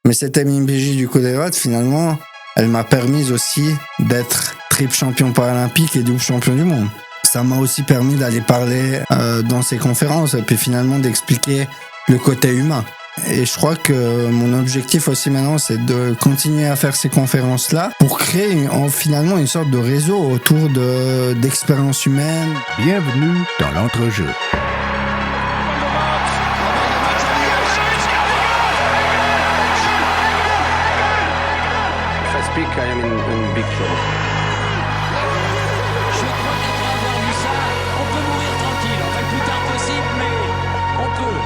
Mais cette MIBJ du côté droite, finalement, elle m'a permis aussi d'être triple champion paralympique et double champion du monde. Ça m'a aussi permis d'aller parler dans ces conférences et puis finalement d'expliquer le côté humain. Et je crois que mon objectif aussi maintenant, c'est de continuer à faire ces conférences-là pour créer finalement une sorte de réseau autour d'expériences humaines. Bienvenue dans l'entrejeu. If I speak, I am in big trouble. Je crois qu'après avoir vu ça, on peut mourir tranquille. Enfin, le plus tard possible, mais on peut.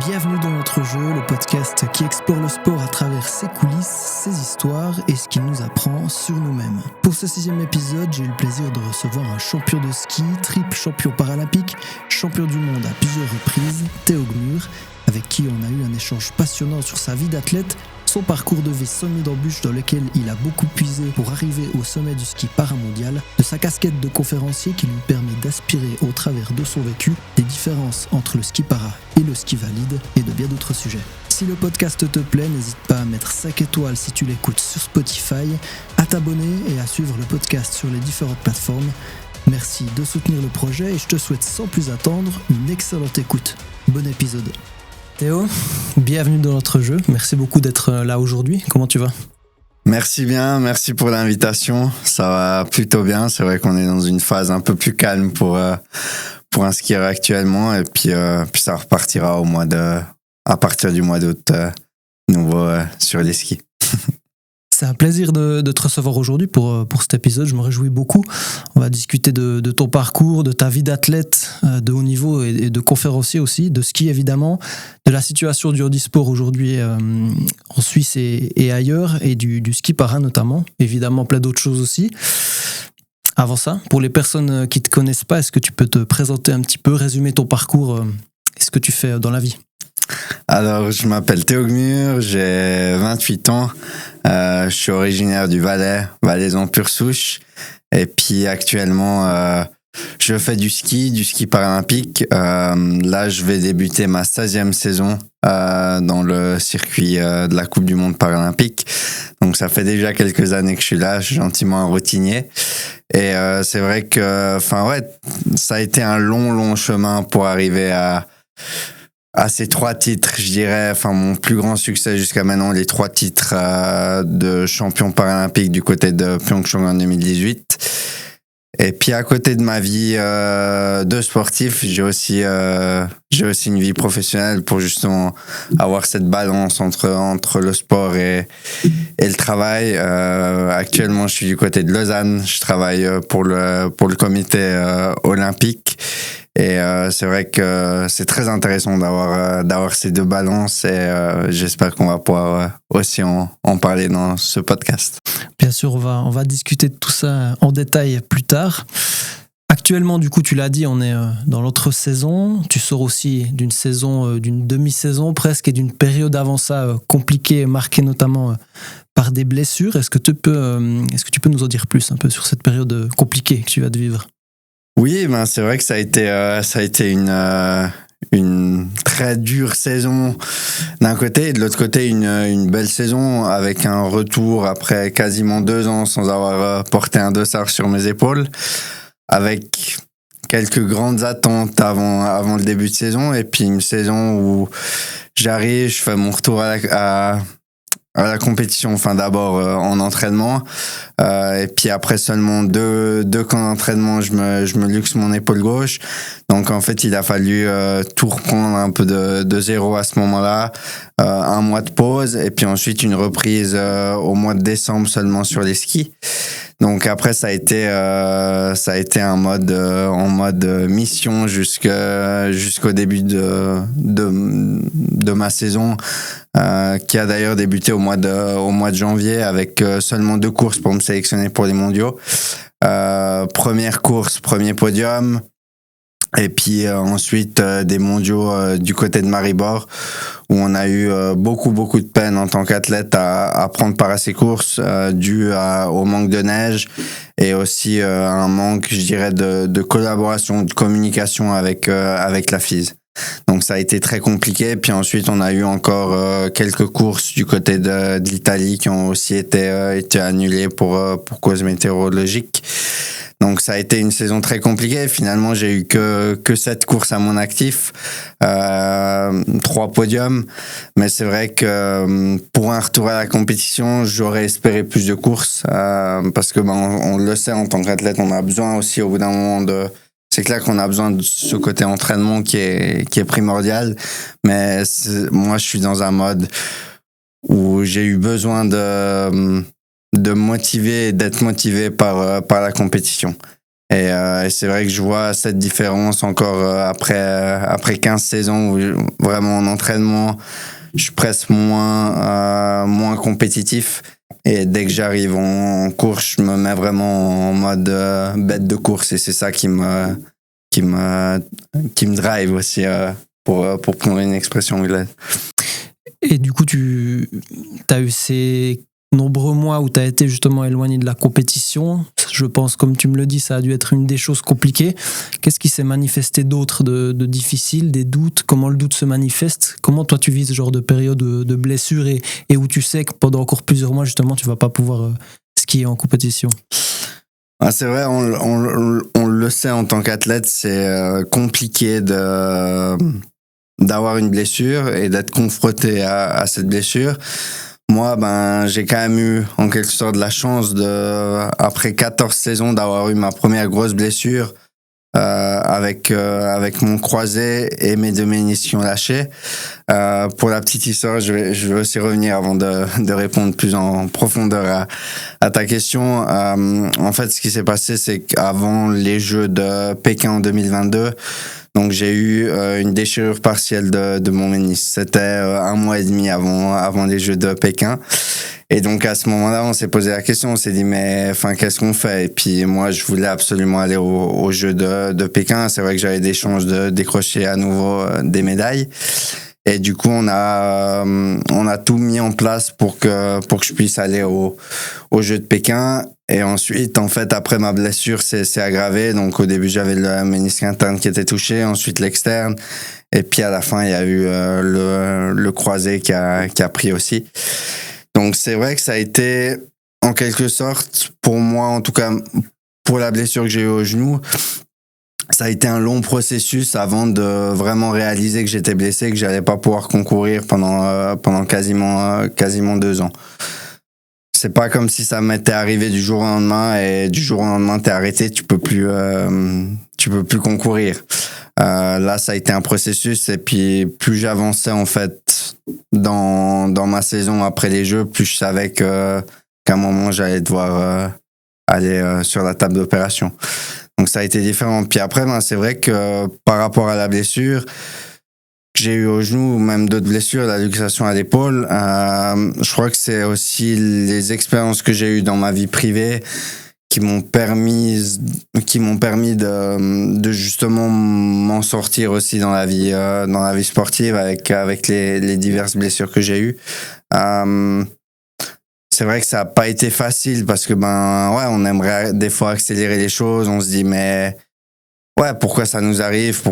Bienvenue dans notre jeu, le podcast qui explore le sport à travers ses coulisses, ses histoires et ce qu'il nous apprend sur nous-mêmes. Pour ce 6e épisode, j'ai eu le plaisir de recevoir un champion de ski, triple champion paralympique, champion du monde à plusieurs reprises, Théo Gmür, avec qui on a eu un échange passionnant sur sa vie d'athlète, son parcours de vie semé d'embûches dans lequel il a beaucoup puisé pour arriver au sommet du ski paramondial, de sa casquette de conférencier qui lui permet d'aspirer au travers de son vécu des différences entre le ski para et le ski valide et de bien d'autres sujets. Si le podcast te plaît, n'hésite pas à mettre 5 étoiles si tu l'écoutes sur Spotify, à t'abonner et à suivre le podcast sur les différentes plateformes. Merci de soutenir le projet et je te souhaite sans plus attendre une excellente écoute. Bon épisode. Théo, bienvenue dans notre jeu. Merci beaucoup d'être là aujourd'hui. Comment tu vas ? Merci bien, merci pour l'invitation. Ça va plutôt bien. C'est vrai qu'on est dans une phase un peu plus calme pour un skieur actuellement. Et puis ça repartira à partir du mois d'août, nouveau sur les skis. C'est un plaisir de te recevoir aujourd'hui pour cet épisode. Je me réjouis beaucoup. On va discuter de ton parcours, de ta vie d'athlète de haut niveau et de conférencier aussi, de ski évidemment, de la situation du handisport aujourd'hui en Suisse et ailleurs, et du ski para notamment. Évidemment, plein d'autres choses aussi. Avant ça, pour les personnes qui ne te connaissent pas, est-ce que tu peux te présenter un petit peu, résumer ton parcours et ce que tu fais dans la vie ? Alors, je m'appelle Théo Gmür, j'ai 28 ans, je suis originaire du Valais, Valaisan pure souche, et puis actuellement, je fais du ski paralympique. Là, je vais débuter ma 16e saison dans le circuit de la Coupe du Monde paralympique. Donc, ça fait déjà quelques années que je suis là, je suis gentiment un routinier. Et c'est vrai que, ça a été un long chemin pour arriver à ces 3 titres, je dirais, mon plus grand succès jusqu'à maintenant, les 3 titres de champion paralympique du côté de Pyeongchang en 2018. Et puis à côté de ma vie de sportif, j'ai aussi une vie professionnelle pour justement avoir cette balance entre le sport et le travail. Actuellement, je suis du côté de Lausanne, je travaille pour le comité olympique. Et c'est vrai que c'est très intéressant d'avoir ces deux balances et j'espère qu'on va pouvoir aussi en parler dans ce podcast. Bien sûr, on va discuter de tout ça en détail plus tard. Actuellement, du coup, tu l'as dit, on est dans l'entre-saison. Tu sors aussi d'une saison, d'une demi-saison presque et d'une période avant ça compliquée, marquée notamment par des blessures. Est-ce que tu peux nous en dire plus un peu sur cette période compliquée que tu vas de vivre ? Oui, c'est vrai que ça a été une très dure saison d'un côté et de l'autre côté une belle saison avec un retour après quasiment 2 ans sans avoir porté un dossard sur mes épaules, avec quelques grandes attentes avant le début de saison et puis une saison où j'arrive, je fais mon retour à la compétition, d'abord en entraînement, et puis après seulement deux camps d'entraînement, je me luxe mon épaule gauche. Donc en fait, il a fallu tout reprendre un peu de zéro à ce moment-là, 1 mois de pause, et puis ensuite une reprise au mois de décembre seulement sur les skis. Donc après, ça a été en mode mission jusqu'au début de ma saison, qui a d'ailleurs débuté au mois de janvier avec seulement 2 courses pour me sélectionner pour les mondiaux. Première course, premier podium. Et puis ensuite des mondiaux du côté de Maribor où on a eu beaucoup de peine en tant qu'athlète à prendre part à ces courses dû au manque de neige et aussi un manque, je dirais, de collaboration, de communication avec la FIS. Donc ça a été très compliqué. Puis ensuite, on a eu encore quelques courses du côté de l'Italie qui ont aussi été annulées pour cause météorologique. Donc ça a été une saison très compliquée. Finalement, j'ai eu que 7 courses à mon actif, 3 podiums. Mais c'est vrai que pour un retour à la compétition, j'aurais espéré plus de courses parce que on le sait, en tant qu'athlète, on a besoin aussi au bout d'un moment c'est clair qu'on a besoin de ce côté entraînement qui est primordial. Mais moi, je suis dans un mode où j'ai eu besoin de motiver, d'être motivé par la compétition. Et c'est vrai que je vois cette différence encore après 15 saisons où vraiment en entraînement, je suis presque moins compétitif. Et dès que j'arrive en course, je me mets vraiment en mode bête de course. Et c'est ça qui me drive aussi, pour prendre une expression anglaise. Et du coup, tu as eu ces nombreux mois où tu as été justement éloigné de la compétition. Je pense, comme tu me le dis, ça a dû être une des choses compliquées. Qu'est-ce qui s'est manifesté d'autre de difficile, des doutes? Comment le doute se manifeste? Comment toi tu vis ce genre de période de blessure et où tu sais que pendant encore plusieurs mois, justement, tu vas pas pouvoir skier en compétition? Ah, c'est vrai, on le sait en tant qu'athlète, c'est compliqué d'avoir une blessure et d'être confronté à cette blessure. Moi, j'ai quand même eu en quelque sorte la chance après 14 saisons d'avoir eu ma première grosse blessure avec mon croisé et mes 2 ménisques qui ont lâché. Pour la petite histoire, je vais aussi revenir avant de répondre plus en profondeur à ta question. En fait, ce qui s'est passé, c'est qu'avant les Jeux de Pékin en 2022, donc j'ai eu une déchirure partielle de mon ménisque. C'était 1 mois et demi avant les Jeux de Pékin. Et donc à ce moment-là, on s'est posé la question, on s'est dit mais qu'est-ce qu'on fait? Et puis moi, je voulais absolument aller aux Jeux de Pékin. C'est vrai que j'avais des chances de décrocher à nouveau des médailles. Et du coup, on a tout mis en place pour que je puisse aller aux Jeux de Pékin. Et ensuite, en fait, après ma blessure, c'est aggravé. Donc, au début, j'avais le ménisque interne qui était touché, ensuite l'externe. Et puis, à la fin, il y a eu le croisé qui a pris aussi. Donc, c'est vrai que ça a été, en quelque sorte, pour moi, en tout cas, pour la blessure que j'ai eue au genou, ça a été un long processus avant de vraiment réaliser que j'étais blessé, que j'allais pas pouvoir concourir pendant quasiment 2 ans. C'est pas comme si ça m'était arrivé du jour au lendemain et du jour au lendemain t'es arrêté, tu peux plus concourir. Là, ça a été un processus et puis plus j'avançais en fait dans ma saison après les Jeux, plus je savais qu'à un moment j'allais devoir aller sur la table d'opération. Donc ça a été différent. Puis après, c'est vrai que par rapport à la blessure que j'ai eu au genou, ou même d'autres blessures, la luxation à l'épaule, je crois que c'est aussi les expériences que j'ai eues dans ma vie privée qui m'ont permis de justement m'en sortir aussi dans la vie sportive avec les diverses blessures que j'ai eues. C'est vrai que ça n'a pas été facile parce que on aimerait des fois accélérer les choses. On se dit mais pourquoi ça nous arrive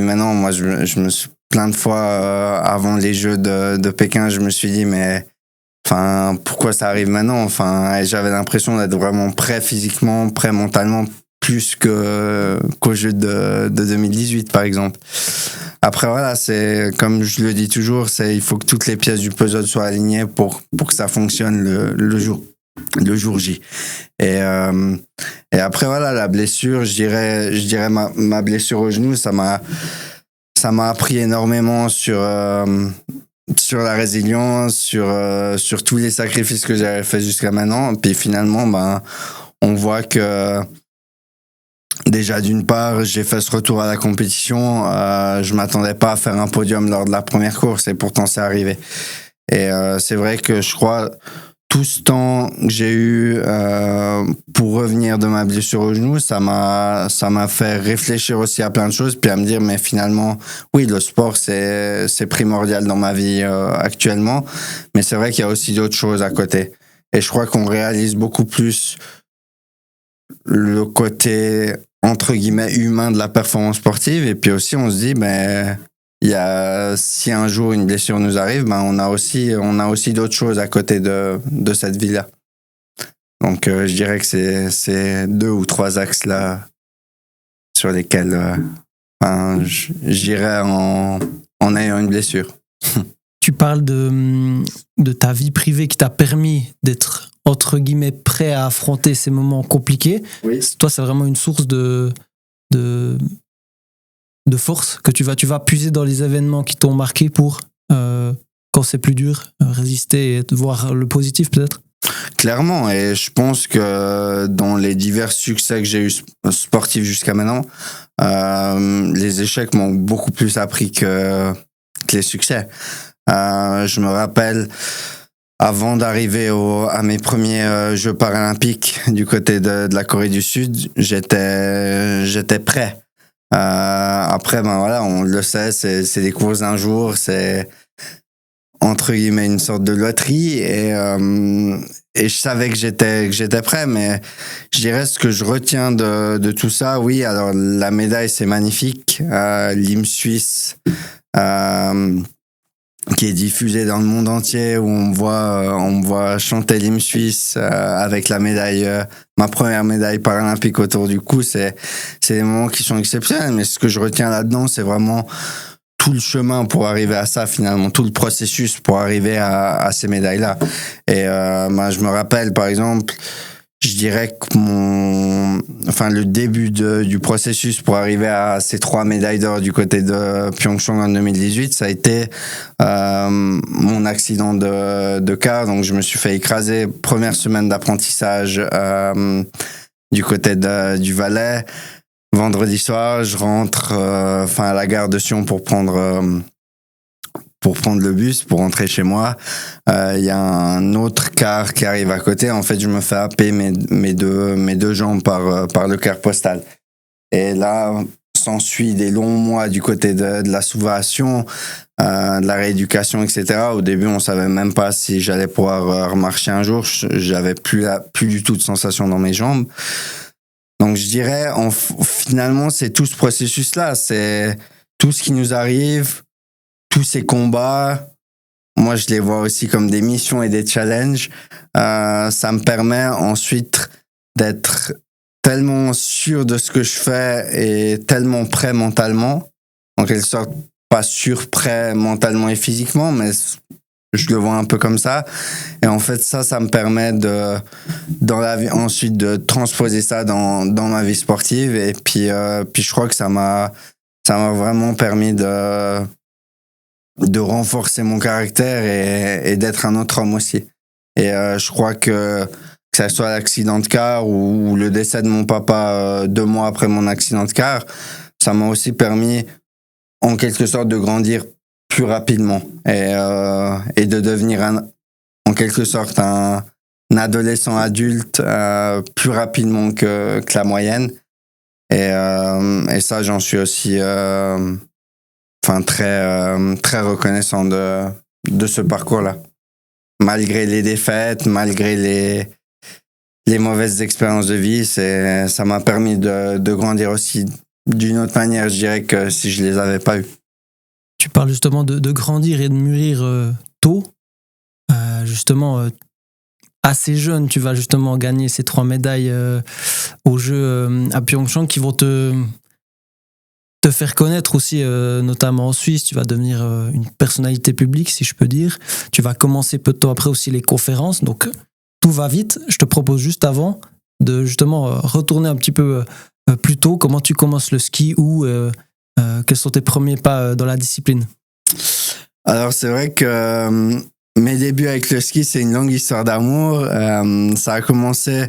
maintenant? Moi, je me suis plein de fois avant les Jeux de Pékin, je me suis dit mais pourquoi ça arrive maintenant? J'avais l'impression d'être vraiment prêt physiquement, prêt mentalement, plus qu'aux Jeux de 2018 par exemple. Après c'est comme je le dis toujours, il faut que toutes les pièces du puzzle soient alignées pour que ça fonctionne le jour J. Et après la blessure, je dirais ma blessure au genou, ça m'a appris énormément sur la résilience, sur tous les sacrifices que j'avais fait jusqu'à maintenant. Puis finalement, on voit que déjà, d'une part, j'ai fait ce retour à la compétition. Je m'attendais pas à faire un podium lors de la première course et pourtant c'est arrivé. Et c'est vrai que je crois tout ce temps que j'ai eu pour revenir de ma blessure au genou, ça m'a fait réfléchir aussi à plein de choses, puis à me dire mais finalement oui, le sport c'est primordial dans ma vie actuellement, mais c'est vrai qu'il y a aussi d'autres choses à côté. Et je crois qu'on réalise beaucoup plus le côté entre guillemets humain de la performance sportive. Et puis aussi, on se dit, si un jour une blessure nous arrive, on a aussi d'autres choses à côté de cette vie-là. Donc, je dirais que c'est 2 ou 3 axes là sur lesquels j'irais en ayant une blessure. Tu parles de ta vie privée qui t'a permis d'être, entre guillemets, prêt à affronter ces moments compliqués. Oui. Toi, c'est vraiment une source de force que tu vas puiser dans les événements qui t'ont marqué pour, quand c'est plus dur, résister et voir le positif peut-être. Clairement, et je pense que dans les divers succès que j'ai eu sportifs jusqu'à maintenant, les échecs m'ont beaucoup plus appris que les succès. Je me rappelle, avant d'arriver à mes premiers Jeux paralympiques du côté de la Corée du Sud, j'étais prêt. Après, on le sait, c'est des courses d'un jour, c'est entre guillemets une sorte de loterie, et je savais que j'étais prêt, mais je dirais ce que je retiens de tout ça. Oui, alors la médaille, c'est magnifique, l'hymne suisse qui est diffusé dans le monde entier, où on me voit chanter l'hymne suisse avec la médaille, ma première médaille paralympique autour du cou. C'est des moments qui sont exceptionnels, mais ce que je retiens là-dedans, c'est vraiment tout le chemin pour arriver à ça, finalement, tout le processus pour arriver à ces médailles-là. Et je me rappelle, par exemple, je dirais que le début du processus pour arriver à ces 3 médailles d'or du côté de Pyeongchang en 2018, ça a été mon accident de car. Donc, je me suis fait écraser, première semaine d'apprentissage du côté du Valais. Vendredi soir, je rentre à la gare de Sion pour prendre le bus, pour rentrer chez moi. Il y a un autre car qui arrive à côté. En fait, je me fais happer mes deux jambes par le car postal. Et là, s'ensuit des longs mois du côté de la sous-vation, de la rééducation, etc. Au début, on savait même pas si j'allais pouvoir remarcher un jour. J'avais plus du tout de sensation dans mes jambes. Donc, je dirais, finalement, c'est tout ce processus-là. C'est tout ce qui nous arrive, tous ces combats. Moi, je les vois aussi comme des missions et des challenges. Ça me permet ensuite d'être tellement sûr de ce que je fais et tellement prêt mentalement. En quelque sorte, pas surprêt mentalement et physiquement, mais je le vois un peu comme ça. Et en fait, ça me permet dans la vie, ensuite de transposer ça dans ma vie sportive. Et puis je crois que ça m'a vraiment permis de renforcer mon caractère et d'être un autre homme aussi. Et je crois que ce soit l'accident de car ou le décès de mon papa 2 mois après mon accident de car, ça m'a aussi permis, en quelque sorte, de grandir plus rapidement et de devenir en quelque sorte un adolescent adulte plus rapidement que la moyenne. Et ça, j'en suis aussi très reconnaissant de ce parcours-là. Malgré les défaites, malgré les mauvaises expériences de vie, ça m'a permis de grandir aussi d'une autre manière, je dirais, que si je les avais pas eues. Tu parles justement de grandir et de mûrir tôt. Assez jeune, tu vas justement gagner ces 3 médailles aux Jeux à Pyeongchang qui vont te faire connaître aussi, notamment en Suisse. Tu vas devenir une personnalité publique, si je peux dire. Tu vas commencer peu de temps après aussi les conférences. Donc, tout va vite. Je te propose juste avant de justement retourner un petit peu plus tôt. Comment tu commences le ski ou quels sont tes premiers pas dans la discipline? Alors, c'est vrai que mes débuts avec le ski, c'est une longue histoire d'amour. Ça a commencé,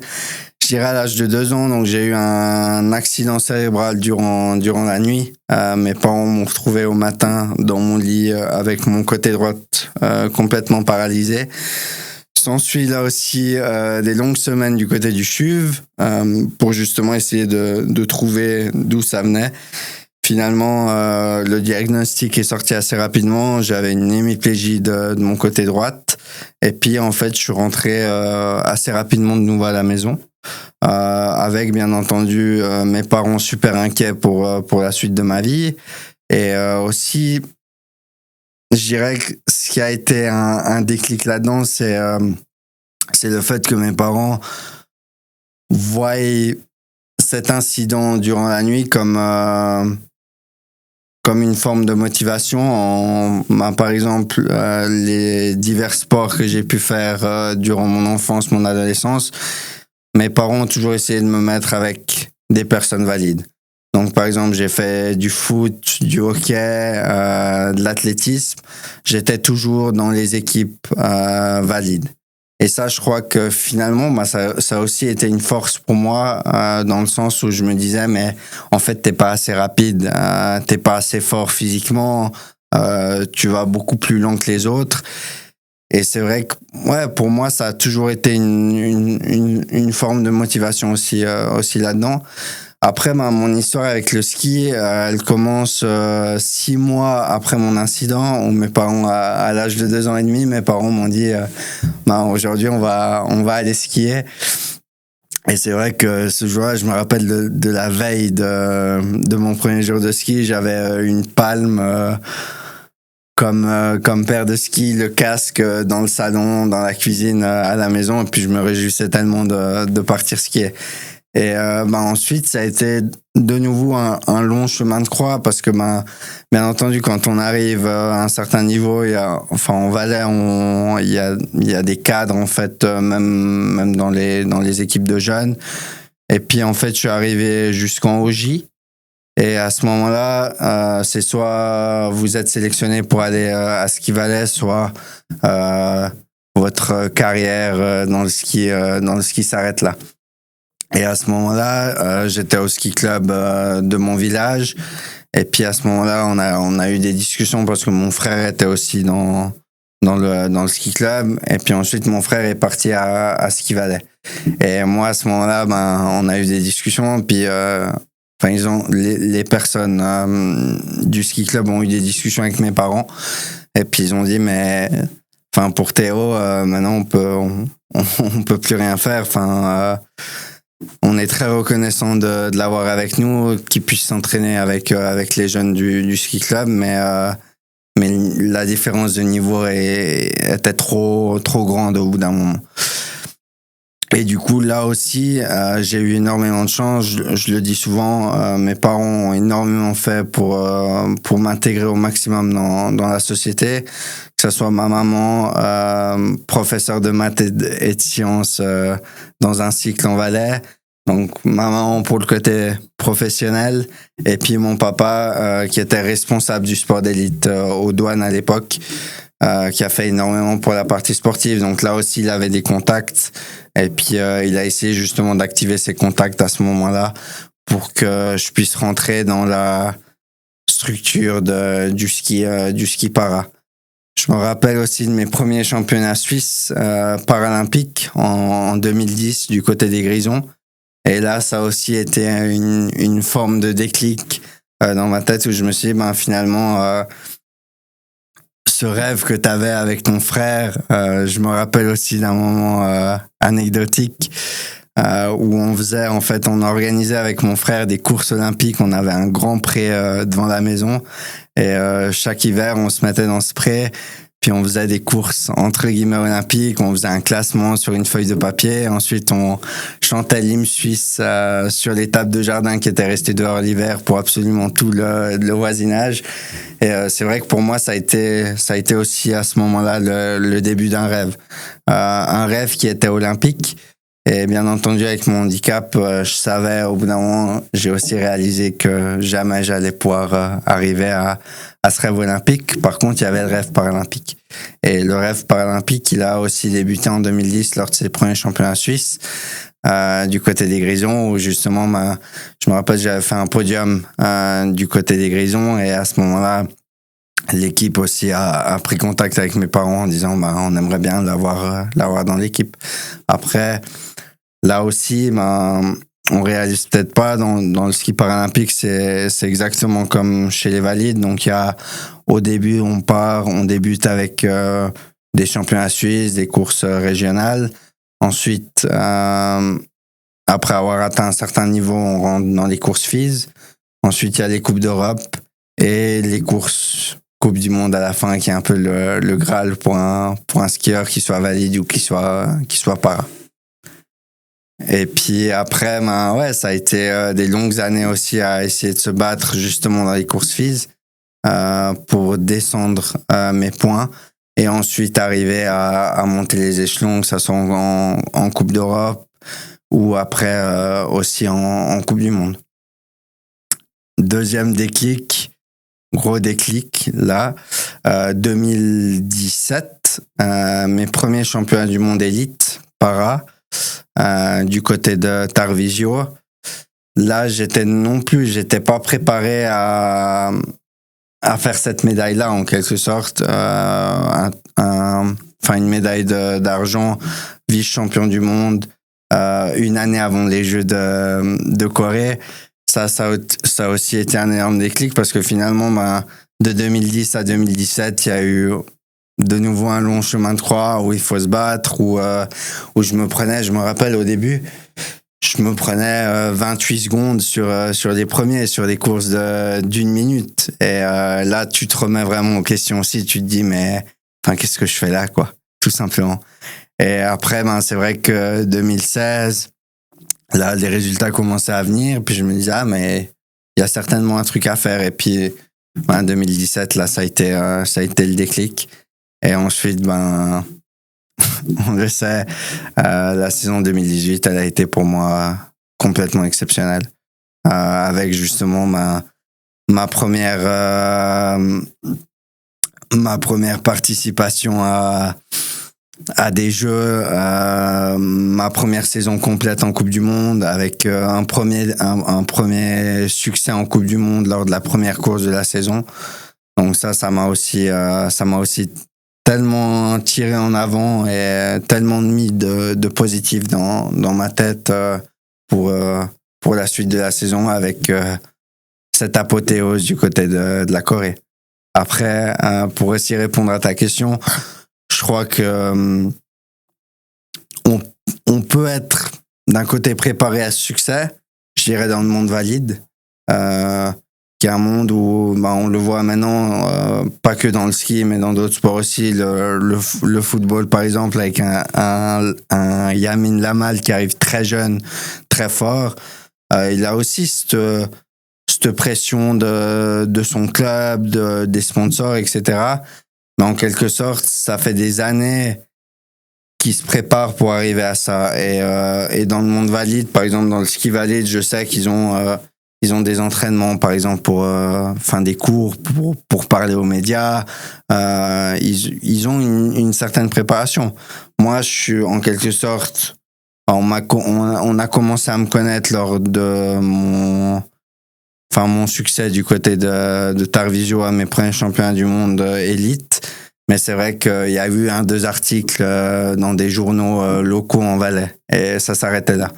je dirais, à l'âge de 2 ans. Donc, j'ai eu un accident cérébral durant la nuit. Mes parents m'ont retrouvé au matin dans mon lit avec mon côté droit complètement paralysé. S'ensuit là aussi des longues semaines du côté du CHUV pour justement essayer de trouver d'où ça venait. Finalement, le diagnostic est sorti assez rapidement. J'avais une hémiplégie de mon côté droite. Et puis, en fait, je suis rentré assez rapidement de nouveau à la maison. avec bien entendu mes parents super inquiets pour la suite de ma vie. Et aussi, je dirais que ce qui a été un déclic là-dedans, c'est le fait que mes parents voient cet incident durant la nuit comme une forme de motivation. Par exemple, les divers sports que j'ai pu faire durant mon enfance, mon adolescence, mes parents ont toujours essayé de me mettre avec des personnes valides. Donc, par exemple, j'ai fait du foot, du hockey, de l'athlétisme. J'étais toujours dans les équipes valides. Et ça, je crois que finalement, ça a aussi été une force pour moi, dans le sens où je me disais, mais en fait, t'es pas assez rapide, t'es pas assez fort physiquement, tu vas beaucoup plus lent que les autres. Et c'est vrai que, ouais, pour moi, ça a toujours été une forme de motivation aussi là-dedans. Après, mon histoire avec le ski, elle commence 6 mois après mon incident, où mes parents, à l'âge de 2 ans et demi, mes parents m'ont dit aujourd'hui, on va aller skier. Et c'est vrai que ce jour-là, je me rappelle de la veille de mon premier jour de ski, j'avais une palme comme paire de ski, le casque dans le salon, dans la cuisine, à la maison, et puis je me réjouissais tellement de partir skier. Et ensuite, ça a été de nouveau un long chemin de croix, parce que bien entendu, quand on arrive à un certain niveau, en Valais, il y a des cadres en fait, même dans les équipes de jeunes. Et puis en fait, je suis arrivé jusqu'en OJ. Et à ce moment-là, c'est soit vous êtes sélectionné pour aller à Ski Valais, soit votre carrière dans le ski s'arrête là. Et à ce moment-là, j'étais au ski club de mon village. Et puis à ce moment-là, on a eu des discussions, parce que mon frère était aussi dans le ski club. Et puis ensuite, mon frère est parti à Ski Valais. Et moi, à ce moment-là, on a eu des discussions. Puis les personnes du ski club ont eu des discussions avec mes parents. Et puis ils ont dit, mais pour Théo, maintenant on peut plus rien faire. On est très reconnaissant de l'avoir avec nous, qu'il puisse s'entraîner avec les jeunes du ski club, mais la différence de niveau était trop grande au bout d'un moment. Et du coup, là aussi, j'ai eu énormément de chance. Je le dis souvent, mes parents ont énormément fait pour m'intégrer au maximum dans la société. Que ce soit ma maman, professeure de maths et de sciences dans un cycle en Valais. Donc, ma maman pour le côté professionnel. Et puis mon papa, qui était responsable du sport d'élite aux douanes à l'époque, qui a fait énormément pour la partie sportive. Donc là aussi, il avait des contacts. Et puis, il a essayé justement d'activer ses contacts à ce moment-là pour que je puisse rentrer dans la structure du ski para. Je me rappelle aussi de mes premiers championnats suisses paralympiques en 2010 du côté des Grisons. Et là, ça a aussi été une forme de déclic dans ma tête, où je me suis dit, finalement, ce rêve que tu avais avec ton frère, je me rappelle aussi d'un moment anecdotique où on organisait avec mon frère des courses olympiques. On avait un grand pré devant la maison, et chaque hiver, on se mettait dans ce pré. Puis on faisait des courses entre guillemets olympiques, on faisait un classement sur une feuille de papier. Ensuite, on chantait l'hymne suisse sur les tables de jardin qui étaient restées dehors l'hiver pour absolument tout le voisinage. Et c'est vrai que pour moi, ça a été aussi à ce moment-là le début d'un rêve. Un rêve qui était olympique. Et bien entendu, avec mon handicap, je savais, au bout d'un moment, j'ai aussi réalisé que jamais j'allais pouvoir arriver à ce rêve olympique. Par contre, il y avait le rêve paralympique. Et le rêve paralympique, il a aussi débuté en 2010 lors de ses premiers championnats suisses, du côté des Grisons, où justement, je me rappelle, j'avais fait un podium du côté des Grisons. Et à ce moment-là, l'équipe aussi a pris contact avec mes parents en disant, on aimerait bien l'avoir dans l'équipe. Après, là aussi, on réalise peut-être pas dans le ski paralympique, c'est exactement comme chez les valides. Donc au début, on débute avec des championnats suisses, des courses régionales. Ensuite, après avoir atteint un certain niveau, on rentre dans les courses FIS. Ensuite, il y a les Coupes d'Europe et les courses Coupe du Monde à la fin, qui est un peu le Graal pour un skieur qui soit valide ou qui soit pas. Et puis après, ça a été des longues années aussi à essayer de se battre justement dans les courses FIS pour descendre mes points et ensuite arriver à monter les échelons, que ce soit en Coupe d'Europe ou après aussi en Coupe du Monde. Deuxième déclic, gros déclic, là, 2017, mes premiers championnats du monde élite, para, du côté de Tarvisio. Là, j'étais pas préparé à faire cette médaille-là, en quelque sorte. Une médaille d'argent, vice-champion du monde, une année avant les Jeux de Corée. Ça a aussi été un énorme déclic parce que finalement, de 2010 à 2017, il y a eu de nouveau un long chemin de croix où il faut se battre, où je me rappelle au début, je me prenais 28 secondes sur les premiers, sur des courses d'une minute. Et là, tu te remets vraiment en question aussi. Tu te dis, mais qu'est-ce que je fais là, quoi, tout simplement. Et après, c'est vrai que 2016, là, les résultats commençaient à venir. Puis je me disais, mais il y a certainement un truc à faire. Et puis, 2017, là, ça a été le déclic. Et ensuite, on le sait, la saison 2018, elle a été pour moi complètement exceptionnelle. Avec justement ma première participation à des jeux, ma première saison complète en Coupe du Monde, avec un premier succès en Coupe du Monde lors de la première course de la saison. Donc ça m'a aussi tellement tiré en avant et tellement mis de positif dans ma tête pour la suite de la saison, avec cette apothéose du côté de la Corée. Après, pour aussi répondre à ta question, je crois que on peut être d'un côté préparé à ce succès, je dirais dans le monde valide, qui est un monde où on le voit maintenant, pas que dans le ski, mais dans d'autres sports aussi, le football par exemple, avec un Yamin Lamal qui arrive très jeune, très fort. Il a aussi cette pression de son club, des sponsors, etc. Mais en quelque sorte, ça fait des années qu'ils se préparent pour arriver à ça. Et dans le monde valide, par exemple dans le ski valide, je sais qu'ils ont des entraînements, par exemple pour des cours pour parler aux médias. Ils ont une certaine préparation. Moi, je suis en quelque sorte, on a commencé à me connaître lors de mon succès du côté de Tarvisio à mes premiers championnats du monde élite. Mais c'est vrai qu'il y a eu 1-2 articles dans des journaux locaux en Valais. Et ça s'arrêtait là.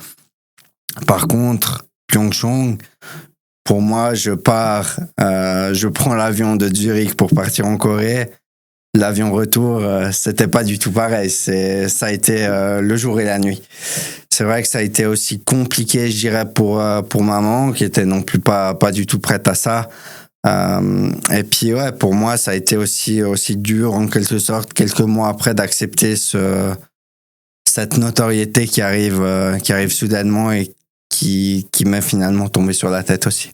Par contre, Pyeongchang, pour moi, je prends l'avion de Zurich pour partir en Corée. L'avion retour, c'était pas du tout pareil. Ça a été le jour et la nuit. C'est vrai que ça a été aussi compliqué, je dirais, pour maman, qui était non plus pas du tout prête à ça. Et puis, pour moi, ça a été aussi dur, en quelque sorte, quelques mois après, d'accepter cette notoriété qui arrive soudainement et qui m'est finalement tombée sur la tête aussi.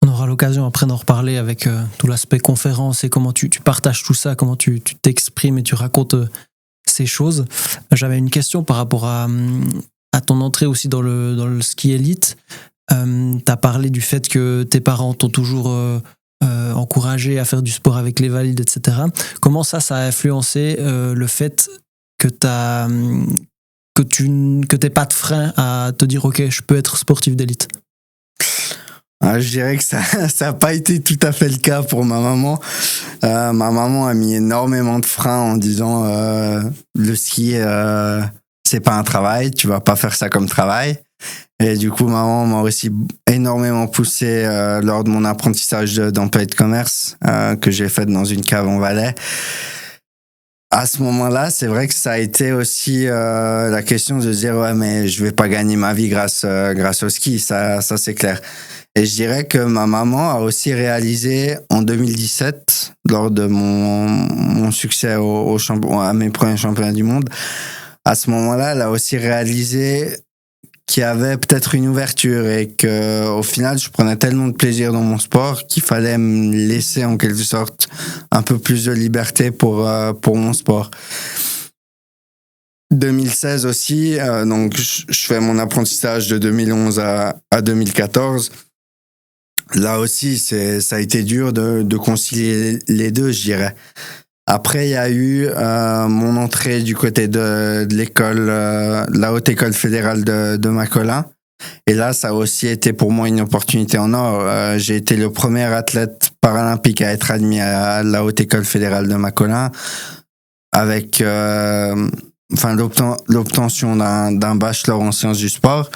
On aura l'occasion après d'en reparler avec tout l'aspect conférence et comment tu partages tout ça, comment tu t'exprimes et tu racontes ces choses. J'avais une question par rapport à ton entrée aussi dans le ski élite. T'as parlé du fait que tes parents t'ont toujours encouragé à faire du sport avec les valides, etc. Comment ça a influencé le fait que t'aies pas de frein à te dire ok, je peux être sportif d'élite? Je dirais que ça n'a pas été tout à fait le cas pour ma maman. Ma maman a mis énormément de freins en disant le ski, c'est pas un travail, tu vas pas faire ça comme travail. Et du coup, maman m'a aussi énormément poussé lors de mon apprentissage d'employé de commerce que j'ai fait dans une cave en Valais à ce moment-là, c'est vrai que ça a été aussi la question de se dire ouais, mais je vais pas gagner ma vie grâce au ski, ça c'est clair. Et je dirais que ma maman a aussi réalisé en 2017, lors de mon succès à mes premiers championnats du monde, à ce moment-là, elle a aussi réalisé qu'il y avait peut-être une ouverture et que au final, je prenais tellement de plaisir dans mon sport qu'il fallait me laisser en quelque sorte un peu plus de liberté pour mon sport. 2016 aussi, donc je fais mon apprentissage de 2011 à 2014. Là aussi, ça a été dur de concilier les deux, je dirais. Après, il y a eu mon entrée du côté de l'école, la haute école fédérale de Macolin. Et là, ça a aussi été pour moi une opportunité en or. J'ai été le premier athlète paralympique à être admis à la haute école fédérale de Macolin avec l'obtention d'un bachelor en sciences du sport.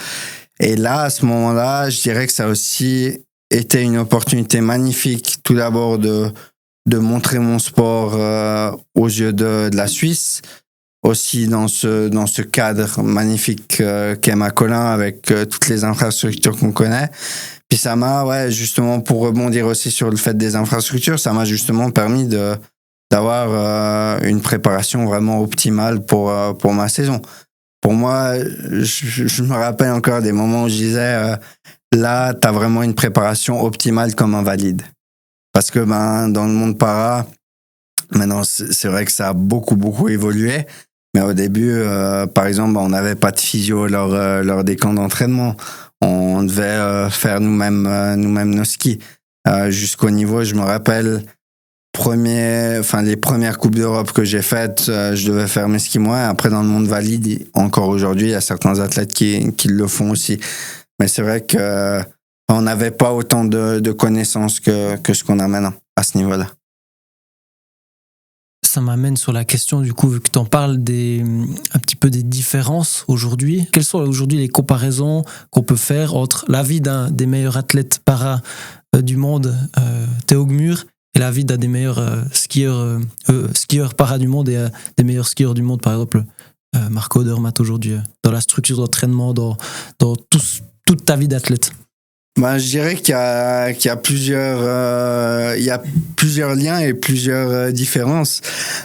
Et là, à ce moment-là, je dirais que ça a aussi été une opportunité magnifique, tout d'abord de montrer mon sport aux yeux de la Suisse, aussi dans ce cadre magnifique qu'est Macolin avec toutes les infrastructures qu'on connaît. Puis ça m'a, justement, pour rebondir aussi sur le fait des infrastructures, ça m'a justement permis d'avoir une préparation vraiment optimale pour ma saison. Pour moi, je me rappelle encore des moments où je disais là, t'as vraiment une préparation optimale comme un valide. Parce que dans le monde para, maintenant, c'est vrai que ça a beaucoup évolué. Mais au début, par exemple, on n'avait pas de physio lors des camps d'entraînement. On devait faire nous-mêmes nos skis. Jusqu'au niveau, je me rappelle, les premières Coupes d'Europe que j'ai faites, je devais faire mes skis moi. Après, dans le monde valide, encore aujourd'hui, il y a certains athlètes qui le font aussi. Mais c'est vrai que on n'avait pas autant de connaissances que ce qu'on a maintenant à ce niveau-là. Ça m'amène sur la question, du coup, vu que tu en parles un petit peu des différences aujourd'hui. Quelles sont aujourd'hui les comparaisons qu'on peut faire entre la vie d'un des meilleurs athlètes para du monde, Théo Gmür, et la vie d'un des meilleurs skieurs para du monde et des meilleurs skieurs du monde, par exemple Marco Odermatt aujourd'hui, dans la structure d'entraînement, dans toute ta vie d'athlète? Je dirais qu'il y a plusieurs liens et plusieurs différences.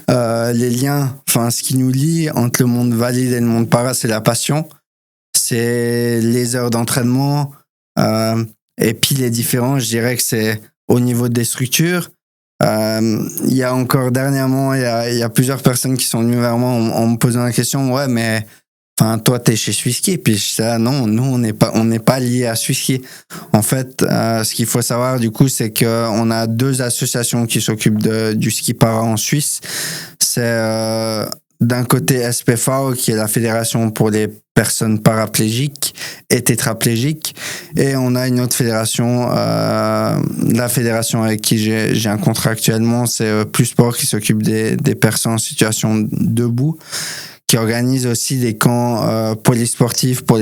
Les liens, ce qui nous lie entre le monde valide et le monde para, c'est la passion, c'est les heures d'entraînement, et puis les différences, je dirais que c'est au niveau des structures. Il y a encore dernièrement, il y a plusieurs personnes qui sont venues vers moi en me posant la question, ouais, mais toi, t'es chez Swisski. Puis je disais, non, nous, on n'est pas liés à Swisski. En fait, ce qu'il faut savoir, du coup, c'est qu'on a deux associations qui s'occupent du ski para en Suisse. C'est d'un côté SPFAO, qui est la fédération pour les personnes paraplégiques et tétraplégiques. Et on a une autre fédération, la fédération avec qui j'ai un contrat actuellement, c'est Plus Sport, qui s'occupe des personnes en situation debout, qui organise aussi des camps polysportifs pour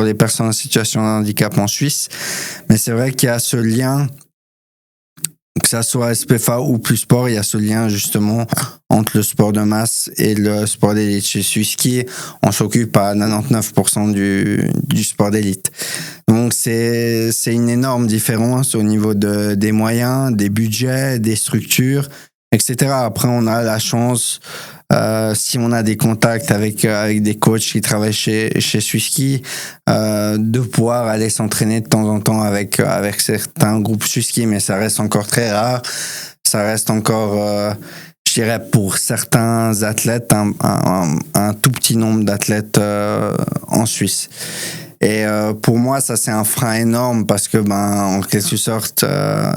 les personnes en situation de handicap en Suisse. Mais c'est vrai qu'il y a ce lien, que ça soit SPFA ou Plus Sport, il y a ce lien justement entre le sport de masse et le sport d'élite. Chez Swisski, on s'occupe à 99% du sport d'élite. Donc c'est une énorme différence au niveau des moyens, des budgets, des structures, etc. Après, on a la chance, si on a des contacts avec des coachs qui travaillent chez Swisski, de pouvoir aller s'entraîner de temps en temps avec certains groupes Swisski, mais ça reste encore très rare. Ça reste encore, je dirais, pour certains athlètes, un tout petit nombre d'athlètes en Suisse. Et pour moi, ça, c'est un frein énorme parce que, en quelque sorte,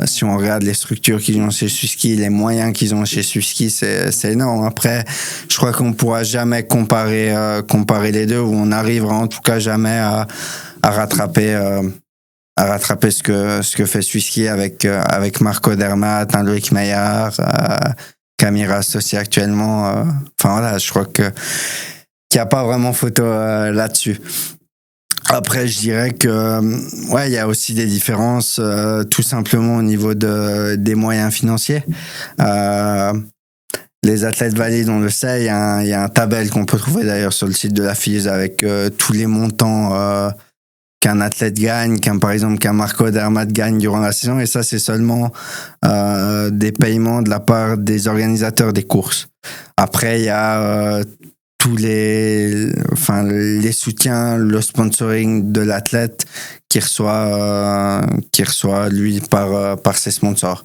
si on regarde les structures qu'ils ont chez Swisski, les moyens qu'ils ont chez Swisski, c'est énorme. Après, je crois qu'on ne pourra jamais comparer les deux, ou on n'arrivera en tout cas jamais à rattraper ce que fait Swisski avec Marco Odermatt, Loïc Meillard, Camille Rast aussi actuellement. Je crois qu'il n'y a pas vraiment photo là-dessus. Après, je dirais que il y a aussi des différences, tout simplement au niveau des moyens financiers. les athlètes valides, on le sait, il y a un tabelle qu'on peut trouver d'ailleurs sur le site de la FIS avec tous les montants qu'un athlète gagne, par exemple qu'un Marco Odermatt gagne durant la saison, et ça c'est seulement des paiements de la part des organisateurs des courses. Après il y a tous les soutiens, le sponsoring de l'athlète qui reçoit lui par ses sponsors.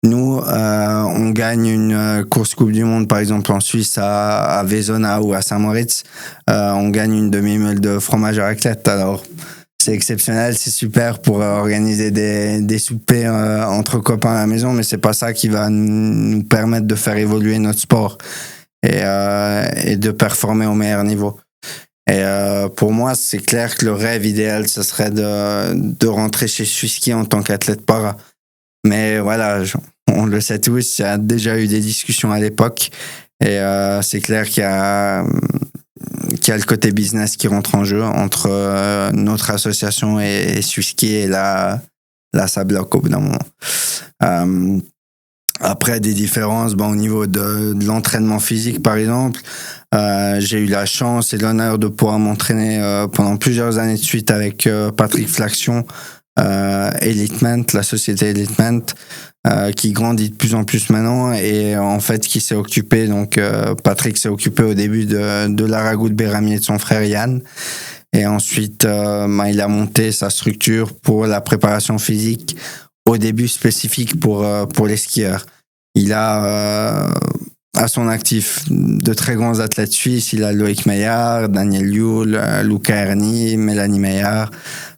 Nous, on gagne une course Coupe du Monde, par exemple en Suisse, à Vezona ou à Saint-Moritz. On gagne une demi-meule de fromage à raclette. Alors, c'est exceptionnel, c'est super pour organiser des soupers entre copains à la maison, mais c'est pas ça qui va nous permettre de faire évoluer notre sport et de performer au meilleur niveau. Et pour moi, c'est clair que le rêve idéal, ce serait de rentrer chez Swiss-Ski en tant qu'athlète para. Mais voilà, on le sait tous, il y a déjà eu des discussions à l'époque. Et c'est clair qu'il y a le côté business qui rentre en jeu entre notre association et Swiss-Ski. Et là, ça bloque au bout d'un moment. Après, des différences au niveau de l'entraînement physique, par exemple. J'ai eu la chance et l'honneur de pouvoir m'entraîner pendant plusieurs années de suite avec Patrick Flaxion, Elitement, la société Elitement, qui grandit de plus en plus maintenant et en fait qui s'est occupé, donc Patrick s'est occupé au début de Laragout Béramier de son frère Yann, et ensuite il a monté sa structure pour la préparation physique, au début spécifique pour les skieurs. Il a à son actif de très grands athlètes suisses. Il a Loïc Meillard, Daniel Yule, Luca Erni, Mélanie Meillard.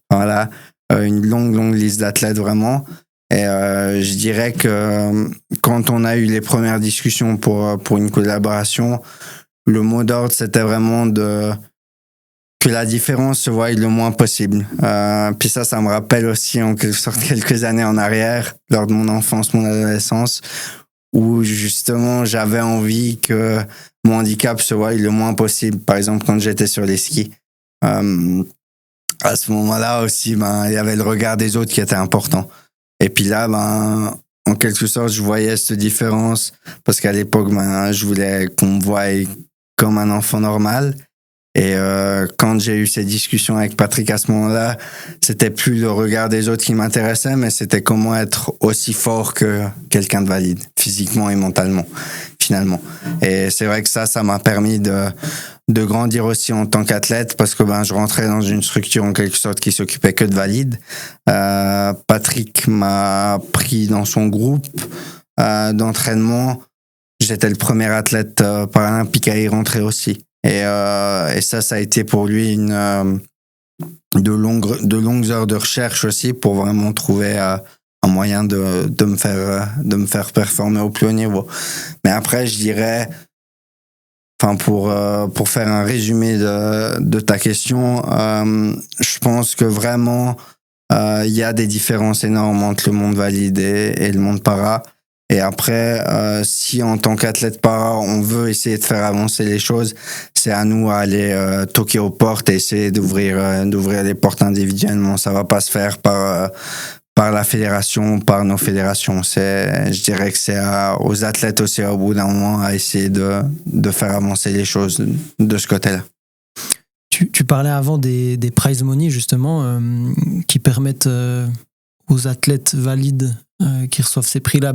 Voilà, une longue liste d'athlètes vraiment. Et je dirais que quand on a eu les premières discussions pour une collaboration, le mot d'ordre c'était vraiment que la différence se voie le moins possible. Puis ça me rappelle aussi en quelque sorte quelques années en arrière, lors de mon enfance, mon adolescence, où justement j'avais envie que mon handicap se voie le moins possible. Par exemple, quand j'étais sur les skis. À ce moment-là aussi, il y avait le regard des autres qui était important. Et puis là, en quelque sorte, je voyais cette différence parce qu'à l'époque, je voulais qu'on me voie comme un enfant normal. Et quand j'ai eu ces discussions avec Patrick à ce moment-là, c'était plus le regard des autres qui m'intéressait, mais c'était comment être aussi fort que quelqu'un de valide, physiquement et mentalement, finalement. Et c'est vrai que ça m'a permis de grandir aussi en tant qu'athlète, parce que je rentrais dans une structure en quelque sorte qui s'occupait que de valides. Patrick m'a pris dans son groupe d'entraînement. J'étais le premier athlète paralympique à y rentrer aussi. Et ça a été pour lui de longues heures de recherche aussi pour vraiment trouver un moyen de me faire performer au plus haut niveau. Mais après, je dirais, pour faire un résumé de ta question, je pense que vraiment il y a des différences énormes entre le monde valide et le monde para. Et après, si en tant qu'athlète para, on veut essayer de faire avancer les choses, c'est à nous à aller toquer aux portes et essayer d'ouvrir les portes individuellement. Ça va pas se faire par la fédération, par nos fédérations. Je dirais que c'est aux athlètes aussi au bout d'un moment à essayer de faire avancer les choses de ce côté-là. Tu parlais avant des prize money justement qui permettent aux athlètes valides qui reçoivent ces prix-là,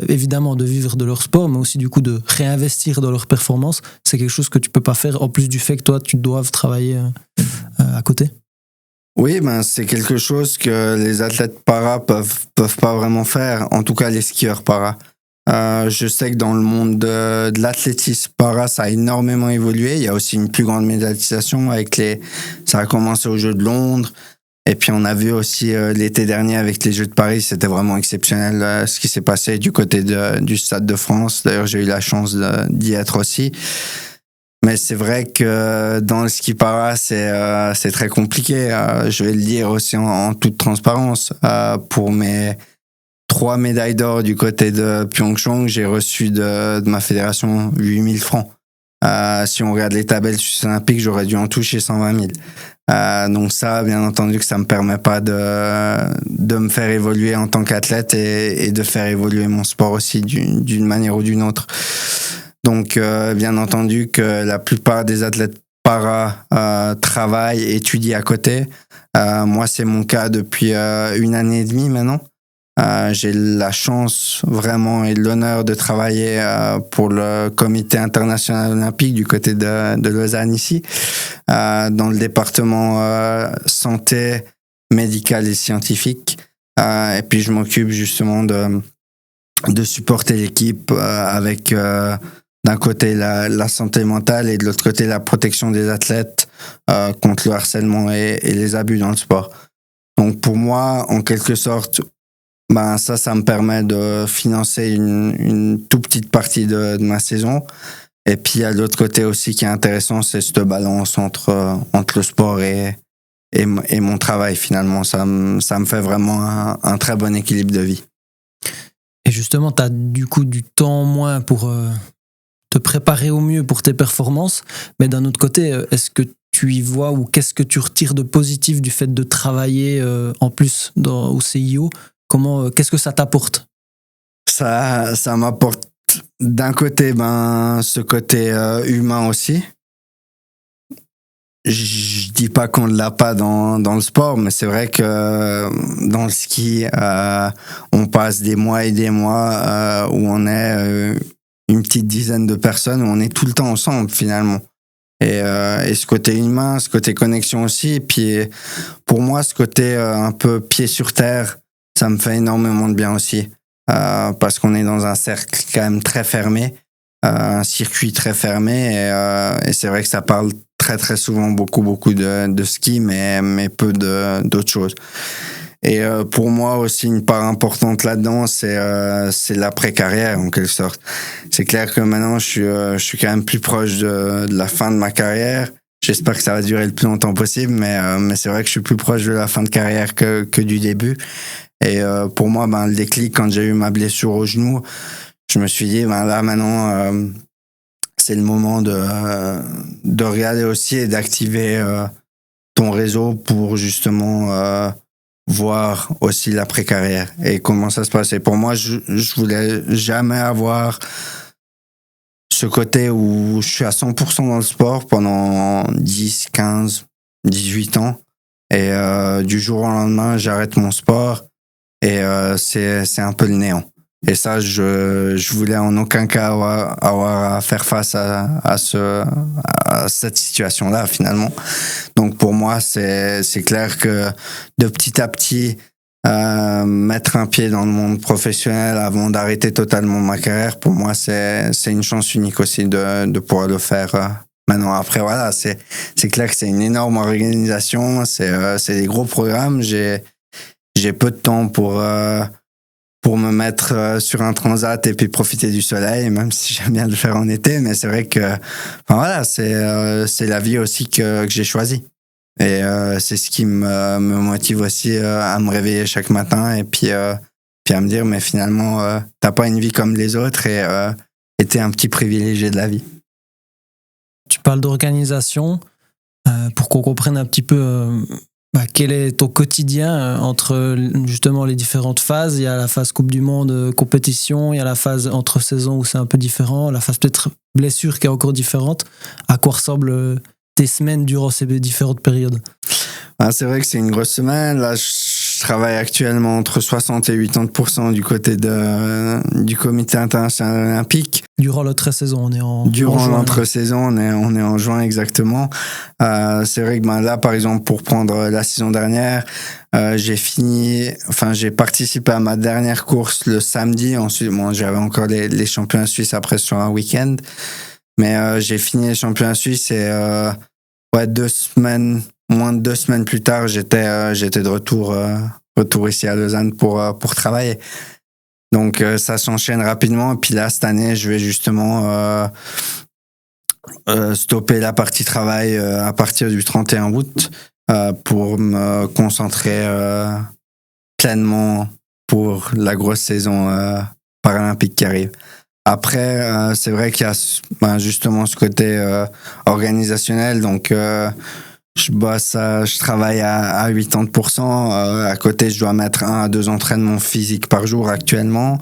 évidemment de vivre de leur sport, mais aussi du coup de réinvestir dans leur performance. C'est quelque chose que tu peux pas faire en plus du fait que toi tu dois travailler à côté. Oui, c'est quelque chose que les athlètes para peuvent pas vraiment faire, en tout cas les skieurs para. Je sais que dans le monde de l'athlétisme para, ça a énormément évolué. Il y a aussi une plus grande médiatisation ça a commencé aux Jeux de Londres. Et puis on a vu aussi l'été dernier avec les Jeux de Paris, c'était vraiment exceptionnel ce qui s'est passé du côté du Stade de France. D'ailleurs, j'ai eu la chance d'y être aussi. Mais c'est vrai que dans le ski para, c'est très compliqué. Je vais le dire aussi en toute transparence. Pour mes 3 médailles d'or du côté de Pyeongchang, j'ai reçu de ma fédération 8 000 francs. Si on regarde les tabelles suisses olympiques, j'aurais dû en toucher 120 000. Donc ça, bien entendu, que ça me permet pas de me faire évoluer en tant qu'athlète et de faire évoluer mon sport aussi d'une manière ou d'une autre. Donc, bien entendu que la plupart des athlètes para travaillent, étudient à côté. Moi, c'est mon cas depuis 1 année et demie maintenant. J'ai la chance vraiment et l'honneur de travailler pour le comité international olympique du côté de Lausanne ici, dans le département santé, médicale et scientifique. Et puis je m'occupe justement de supporter l'équipe avec d'un côté la santé mentale et de l'autre côté la protection des athlètes contre le harcèlement et les abus dans le sport. Donc pour moi, en quelque sorte, ça me permet de financer une toute petite partie de ma saison. Et puis, à l'autre côté aussi qui est intéressant, c'est cette balance entre le sport et mon travail, finalement. Ça me fait vraiment un très bon équilibre de vie. Et justement, tu as du coup du temps en moins pour te préparer au mieux pour tes performances. Mais d'un autre côté, est-ce que tu y vois ou qu'est-ce que tu retires de positif du fait de travailler en plus au CIO ? Qu'est-ce que ça t'apporte ? Ça m'apporte d'un côté ce côté humain aussi. Je dis pas qu'on ne l'a pas dans le sport, mais c'est vrai que dans le ski, on passe des mois et des mois où on est une petite dizaine de personnes, où on est tout le temps ensemble finalement. Et ce côté humain, ce côté connexion aussi. Et puis pour moi, ce côté un peu pied sur terre, ça me fait énormément de bien aussi, parce qu'on est dans un cercle quand même très fermé, un circuit très fermé, et c'est vrai que ça parle très très souvent beaucoup de ski, mais peu d'autres choses. Et pour moi aussi, une part importante là-dedans, c'est l'après-carrière en quelque sorte. C'est clair que maintenant, je suis quand même plus proche de la fin de ma carrière. J'espère que ça va durer le plus longtemps possible, mais c'est vrai que je suis plus proche de la fin de carrière que du début. Et pour moi, le déclic, quand j'ai eu ma blessure au genou, je me suis dit, là maintenant, c'est le moment de regarder aussi et d'activer ton réseau pour justement voir aussi l'après-carrière et comment ça se passe. Et pour moi, je voulais jamais avoir ce côté où je suis à 100% dans le sport pendant 10, 15, 18 ans. Et du jour au lendemain, j'arrête mon sport. Et c'est un peu le néant. Et ça, je voulais en aucun cas avoir à faire face à cette situation-là, finalement. Donc pour moi, c'est clair que de petit à petit, mettre un pied dans le monde professionnel avant d'arrêter totalement ma carrière, pour moi, c'est une chance unique aussi de pouvoir le faire. Maintenant, après, voilà, c'est clair que c'est une énorme organisation, c'est des gros programmes. J'ai peu de temps pour me mettre sur un transat et puis profiter du soleil, même si j'aime bien le faire en été. Mais c'est vrai que, voilà, c'est la vie aussi que j'ai choisie. Et c'est ce qui me motive aussi à me réveiller chaque matin et puis à me dire, mais finalement, t'as pas une vie comme les autres et t'es un petit privilégié de la vie. Tu parles d'organisation, pour qu'on comprenne un petit peu quel est ton quotidien entre justement les différentes phases. Il y a la phase Coupe du Monde, compétition, il y a la phase entre saisons où c'est un peu différent, la phase peut-être blessure qui est encore différente. À quoi ressemblent tes semaines durant ces différentes périodes ? C'est vrai que c'est une grosse semaine. Là, je travaille actuellement entre 60 et 80% du côté du comité international olympique. Durant l'entre-saison, on est en Durant juin. l'entre-saison, on est en juin exactement. C'est vrai que là, par exemple, pour prendre la saison dernière, j'ai participé à ma dernière course le samedi. Ensuite, j'avais encore les championnats suisses après sur un week-end. Mais j'ai fini les championnats suisses et moins de 2 semaines plus tard, j'étais de retour ici à Lausanne pour travailler. Donc ça s'enchaîne rapidement. Et puis là, cette année, je vais justement stopper la partie travail à partir du 31 août pour me concentrer pleinement pour la grosse saison paralympique qui arrive. Après, c'est vrai qu'il y a justement ce côté organisationnel. Donc Je travaille à 80%. À côté, je dois mettre 1 à 2 entraînements physiques par jour actuellement,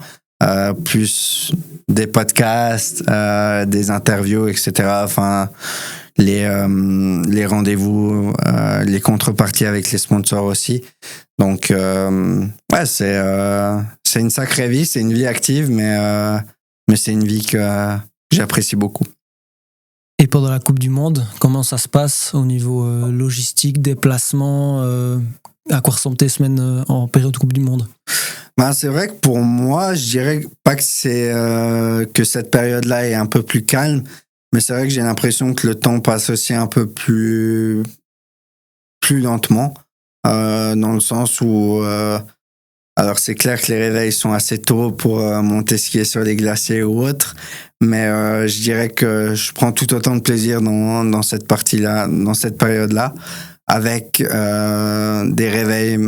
plus des podcasts, des interviews, etc. Enfin, les rendez-vous, les contreparties avec les sponsors aussi. Donc, ouais, c'est une sacrée vie, c'est une vie active, mais c'est une vie que j'apprécie beaucoup. Et pendant la Coupe du Monde, comment ça se passe au niveau logistique, déplacement, à quoi ressemblent tes semaines en période Coupe du Monde? Ben, c'est vrai que pour moi, je dirais pas que c'est que cette période-là est un peu plus calme, mais c'est vrai que j'ai l'impression que le temps passe aussi un peu plus lentement, dans le sens où alors c'est clair que les réveils sont assez tôt pour monter skier sur les glaciers ou autres, mais je dirais que je prends tout autant de plaisir dans cette partie-là, dans cette période-là, avec des réveils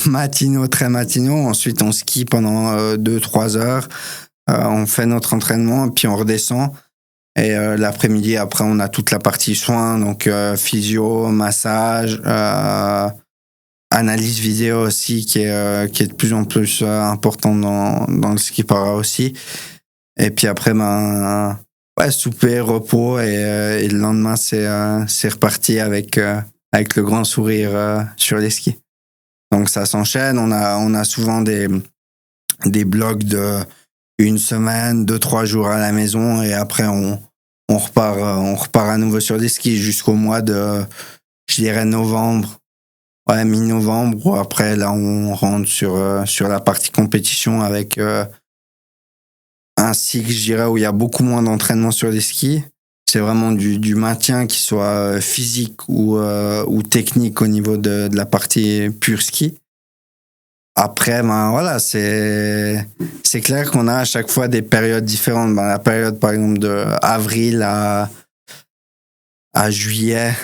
matinaux, très matinaux. Ensuite, on skie pendant 2-3 heures, on fait notre entraînement, puis on redescend. Et l'après-midi, après, on a toute la partie soins, donc physio, massage, analyse vidéo aussi, qui est de plus en plus important dans le ski para aussi. Et puis après, ouais, souper, repos, et le lendemain, c'est reparti avec le grand sourire sur les skis. Donc ça s'enchaîne. On a souvent des blocs de 1 semaine, 2-3 jours à la maison, et après on repart à nouveau sur les skis jusqu'au mois de, je dirais, novembre. Ouais, mi-novembre, où après, là, on rentre sur la partie compétition avec un cycle, je dirais, où il y a beaucoup moins d'entraînement sur les skis. C'est vraiment du maintien, qui soit physique ou technique au niveau de la partie pure ski. Après, ben voilà, c'est clair qu'on a à chaque fois des périodes différentes. Ben, la période, par exemple, de avril à juillet,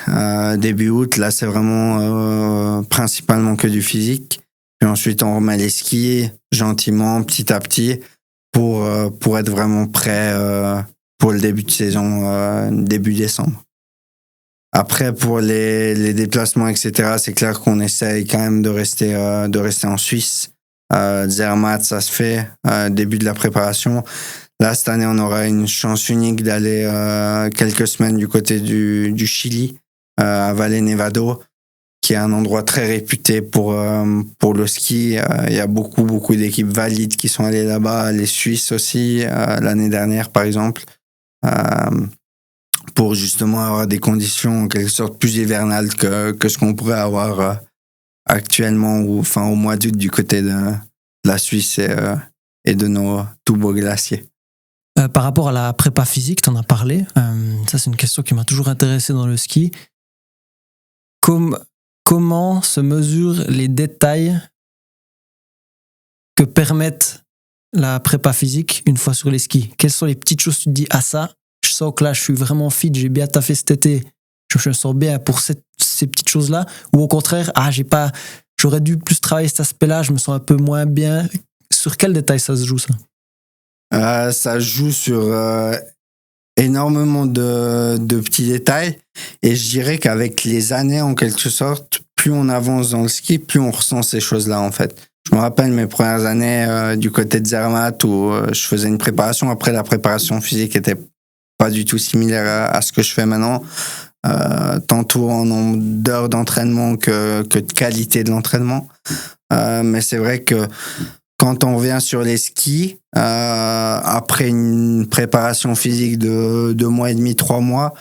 début août, là, c'est vraiment principalement que du physique. Puis ensuite, on remet les skis gentiment, petit à petit, pour être vraiment prêt pour le début de saison, début décembre. Après, pour les déplacements, etc., c'est clair qu'on essaye quand même de rester en Suisse. Zermatt, ça se fait, début de la préparation. Là, cette année, on aura une chance unique d'aller quelques semaines du côté du Chili, à Valle Nevado, qui est un endroit très réputé pour le ski. Il y a beaucoup d'équipes valides qui sont allées là-bas, les Suisses aussi, l'année dernière, par exemple, pour justement avoir des conditions en quelque sorte plus hivernales que ce qu'on pourrait avoir actuellement, ou enfin au mois d'août du côté de la Suisse et de nos tout beaux glaciers. Par rapport à la prépa physique, tu en as parlé. Ça, c'est une question qui m'a toujours intéressé dans le ski. Comment se mesurent les détails que permettent la prépa physique une fois sur les skis? Quelles sont les petites choses que tu te dis, ah ça, je sens que là, je suis vraiment fit, j'ai bien taffé cet été, je me sens bien pour ces petites choses-là, ou au contraire, j'aurais dû plus travailler cet aspect-là, je me sens un peu moins bien. Sur quel détail ça se joue, ça? Ça joue sur énormément de petits détails, et je dirais qu'avec les années, en quelque sorte, plus on avance dans le ski, plus on ressent ces choses-là, en fait. Je me rappelle mes premières années du côté de Zermatt, où je faisais une préparation. Après, la préparation physique était pas du tout similaire à ce que je fais maintenant, tantôt en nombre d'heures d'entraînement que de qualité de l'entraînement. Mais c'est vrai que quand on revient sur les skis, après une préparation physique de 2 mois et demi, 3 mois,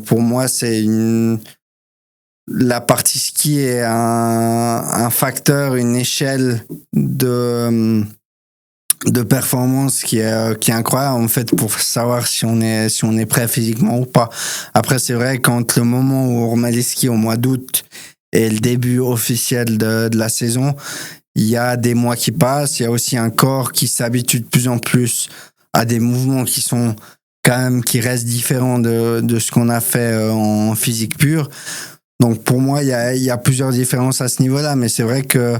pour moi, la partie ski est un facteur, une échelle de performance qui est incroyable, en fait, pour savoir si on est prêt physiquement ou pas. Après, c'est vrai, quand le moment où on remet les skis au mois d'août et le début officiel de la saison, il y a des mois qui passent, il y a aussi un corps qui s'habitue de plus en plus à des mouvements qui sont quand même, qui restent différents de ce qu'on a fait en physique pure. Donc pour moi, il y a plusieurs différences à ce niveau-là, mais c'est vrai que,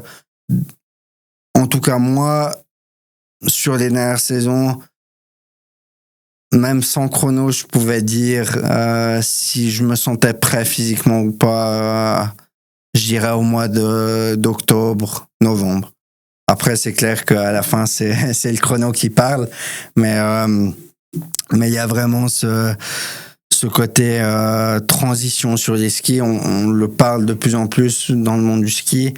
en tout cas moi, sur les dernières saisons, même sans chrono, je pouvais dire si je me sentais prêt physiquement ou pas. Je dirais au mois d'octobre, novembre. Après, c'est clair qu'à la fin, c'est le chrono qui parle, mais il y a vraiment ce côté transition sur les skis. On le parle de plus en plus dans le monde du ski.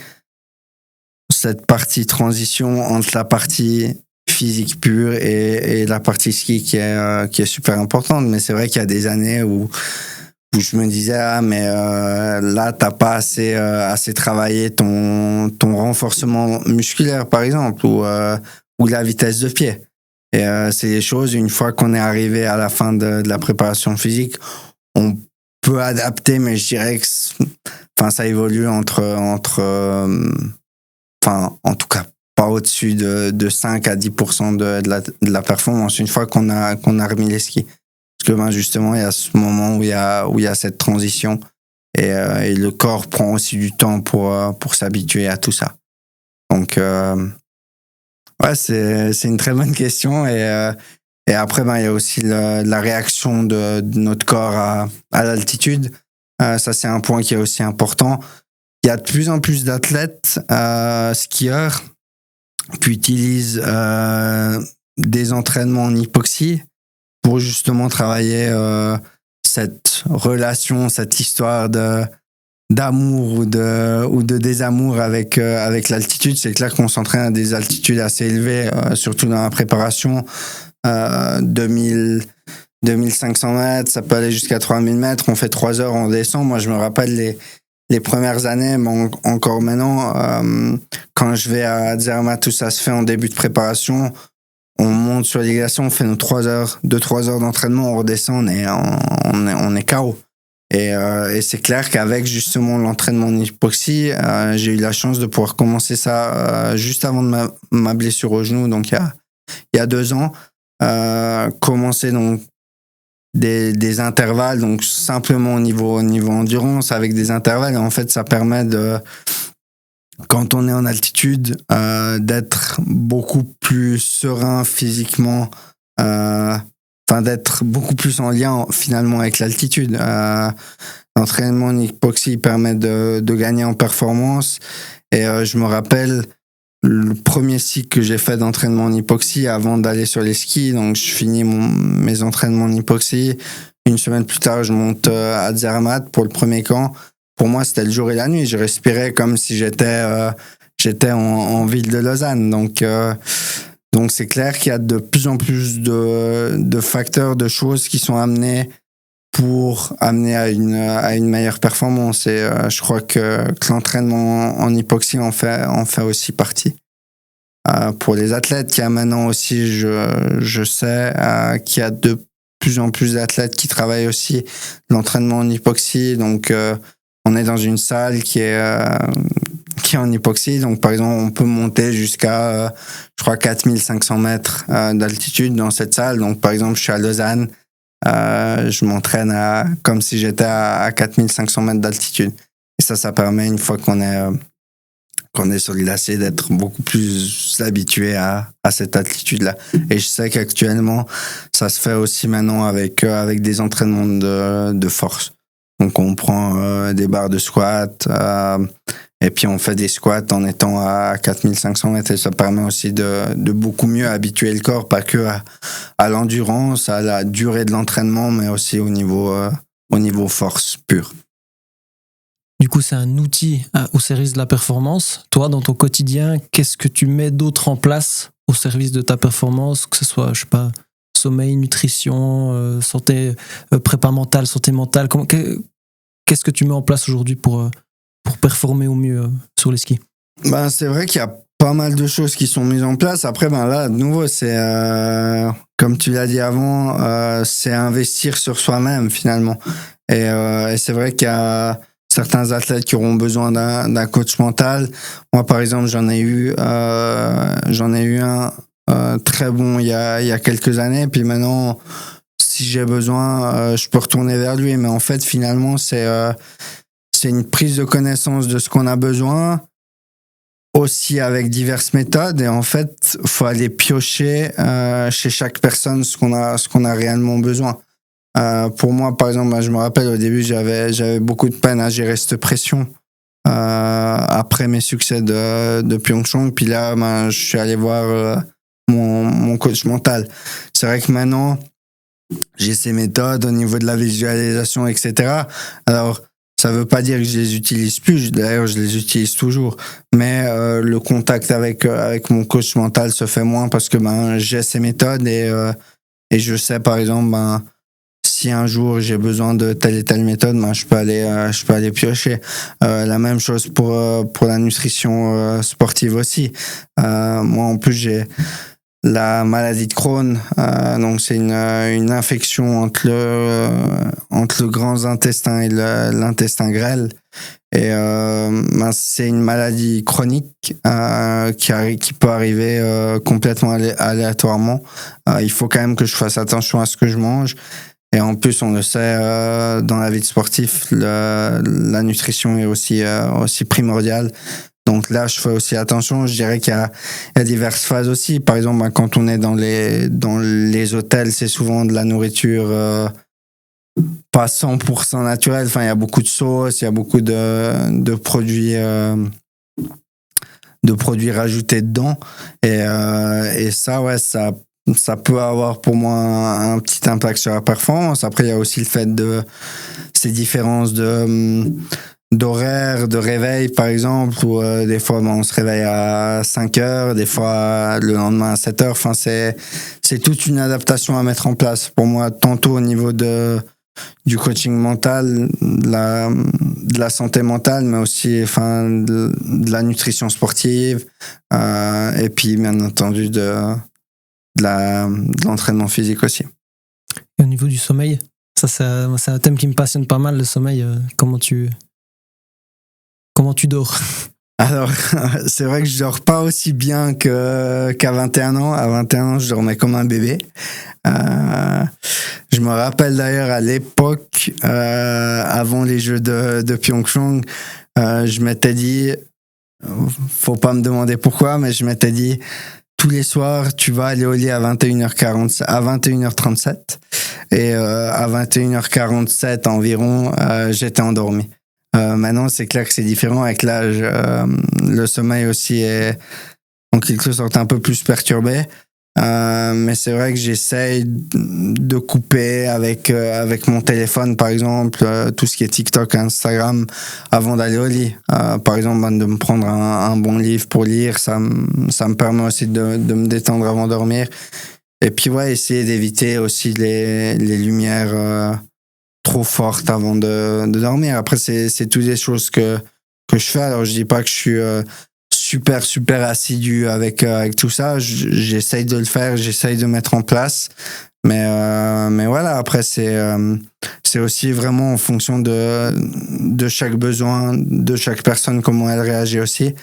Cette partie transition entre la partie physique pure et la partie ski qui est super importante. Mais c'est vrai qu'il y a des années où je me disais mais là t'as pas assez travaillé ton renforcement musculaire par exemple ou la vitesse de pied. Et c'est des choses, une fois qu'on est arrivé à la fin de la préparation physique, on peut adapter, mais je dirais que ça évolue en tout cas pas au-dessus de 5 à 10% de la performance une fois qu'on a remis les skis. Parce que justement, il y a ce moment où il y a cette transition et le corps prend aussi du temps pour s'habituer à tout ça. Donc, ouais, c'est une très bonne question. Et après, il y a aussi la réaction de notre corps à l'altitude. Ça, c'est un point qui est aussi important. Il y a de plus en plus d'athlètes skieurs qui utilisent des entraînements en hypoxie pour justement travailler cette relation, cette histoire d'amour ou de désamour avec l'altitude. C'est clair qu'on s'entraîne à des altitudes assez élevées, surtout dans la préparation. 2500 mètres, ça peut aller jusqu'à 3000 mètres. On fait 3 heures, on descend. Moi, je me rappelle les premières années, mais encore maintenant, quand je vais à Zermatt, tout ça se fait en début de préparation. On monte sur les glaciers, on fait nos 3 heures d'entraînement, on redescend, on est KO. Et c'est clair qu'avec justement l'entraînement en hypoxie, j'ai eu la chance de pouvoir commencer ça juste avant de ma blessure au genou, donc il y a 2 ans. Commencer donc des intervalles, donc simplement au niveau endurance avec des intervalles. Et en fait, ça permet quand on est en altitude, d'être beaucoup plus serein physiquement, d'être beaucoup plus en lien finalement avec l'altitude. L'entraînement en hypoxie permet de gagner en performance. Et je me rappelle le premier cycle que j'ai fait d'entraînement en hypoxie avant d'aller sur les skis. Donc je finis mes entraînements en hypoxie. Une semaine plus tard, je monte à Zermatt pour le premier camp. Pour moi, c'était le jour et la nuit. Je respirais comme si j'étais en ville de Lausanne. Donc c'est clair qu'il y a de plus en plus de facteurs, de choses qui sont amenés pour amener à une meilleure performance. Et je crois que l'entraînement en hypoxie en fait aussi partie. Pour les athlètes, il y a maintenant aussi, je sais qu'il y a de plus en plus d'athlètes qui travaillent aussi l'entraînement en hypoxie. Donc, on est dans une salle qui est en hypoxie. Donc, par exemple, on peut monter jusqu'à, je crois, 4500 mètres d'altitude dans cette salle. Donc, par exemple, je suis à Lausanne. Je m'entraîne comme si j'étais à 4500 mètres d'altitude. Et ça permet, une fois qu'on est sur le glacier, d'être beaucoup plus habitué à cette altitude-là. Et je sais qu'actuellement, ça se fait aussi maintenant avec des entraînements de force. Donc, on prend des barres de squat et puis on fait des squats en étant à 4500 mètres. Et ça permet aussi de beaucoup mieux habituer le corps, pas que à l'endurance, à la durée de l'entraînement, mais aussi au niveau force pure. Du coup, c'est un outil au service de la performance. Toi, dans ton quotidien, qu'est-ce que tu mets d'autre en place au service de ta performance, que ce soit, je sais pas, sommeil, nutrition, santé, prépa mentale, santé mentale. Qu'est-ce que tu mets en place aujourd'hui pour performer au mieux sur les skis? C'est vrai qu'il y a pas mal de choses qui sont mises en place. Après, là, de nouveau, c'est comme tu l'as dit avant, c'est investir sur soi-même finalement. Et c'est vrai qu'il y a certains athlètes qui auront besoin d'un coach mental. Moi, par exemple, j'en ai eu un très bon il y a quelques années. Puis maintenant, si j'ai besoin, je peux retourner vers lui. Mais en fait, finalement, c'est une prise de connaissance de ce qu'on a besoin aussi avec diverses méthodes et en fait, faut aller piocher chez chaque personne ce qu'on a réellement besoin. Pour moi, par exemple, je me rappelle au début, j'avais beaucoup de peine à gérer cette pression après mes succès de Pyeongchang. Puis là, je suis allé voir mon coach mental. C'est vrai que maintenant, j'ai ces méthodes au niveau de la visualisation, etc. Alors, ça veut pas dire que je les utilise plus. D'ailleurs, je les utilise toujours. Mais le contact avec mon coach mental se fait moins parce que j'ai ces méthodes et je sais, par exemple, si un jour j'ai besoin de telle et telle méthode, je peux aller piocher. La même chose pour la nutrition sportive aussi. Moi, en plus, j'ai la maladie de Crohn, donc c'est une infection entre le grand intestin et l'intestin grêle. Et c'est une maladie chronique qui peut arriver complètement aléatoirement. Il faut quand même que je fasse attention à ce que je mange. Et en plus, on le sait, dans la vie de sportif, la nutrition est aussi primordiale. Donc là, je fais aussi attention. Je dirais qu'il y a diverses phases aussi. Par exemple, quand on est dans les hôtels, c'est souvent de la nourriture pas 100% naturelle. Enfin, il y a beaucoup de sauces, il y a beaucoup de produits rajoutés dedans. Et ça, ouais, ça peut avoir pour moi un petit impact sur la performance. Après, il y a aussi le fait de ces différences d'horaire, de réveil, par exemple, où des fois, on se réveille à 5 heures, des fois, le lendemain à 7 heures. Enfin, c'est toute une adaptation à mettre en place. Pour moi, tantôt au niveau du coaching mental, de la santé mentale, mais aussi, de la nutrition sportive, et puis, bien entendu, de l'entraînement physique aussi. Et au niveau du sommeil, ça c'est un thème qui me passionne pas mal, le sommeil. Comment tu dors? Alors, c'est vrai que je dors pas aussi bien qu'à 21 ans. À 21 ans, je dormais comme un bébé. Je me rappelle d'ailleurs à l'époque, avant les Jeux de Pyeongchang, je m'étais dit, faut pas me demander pourquoi, mais je m'étais dit, tous les soirs, tu vas aller au lit à 21h37 et à 21h47 environ, j'étais endormi. Maintenant, c'est clair que c'est différent avec l'âge. Le sommeil aussi est en quelque sorte un peu plus perturbé. Mais c'est vrai que j'essaye de couper avec mon téléphone, par exemple, tout ce qui est TikTok, Instagram, avant d'aller au lit. Par exemple, de me prendre un bon livre pour lire, ça me permet aussi de me détendre avant de dormir. Et puis, ouais, essayer d'éviter aussi les lumières trop fortes avant de dormir. Après, c'est toutes des choses que je fais. Alors, je dis pas que je suis super assidu avec tout ça. J'essaye de le faire, j'essaye de mettre en place. Mais voilà, après, c'est aussi vraiment en fonction de chaque besoin, de chaque personne, comment elle réagit aussi.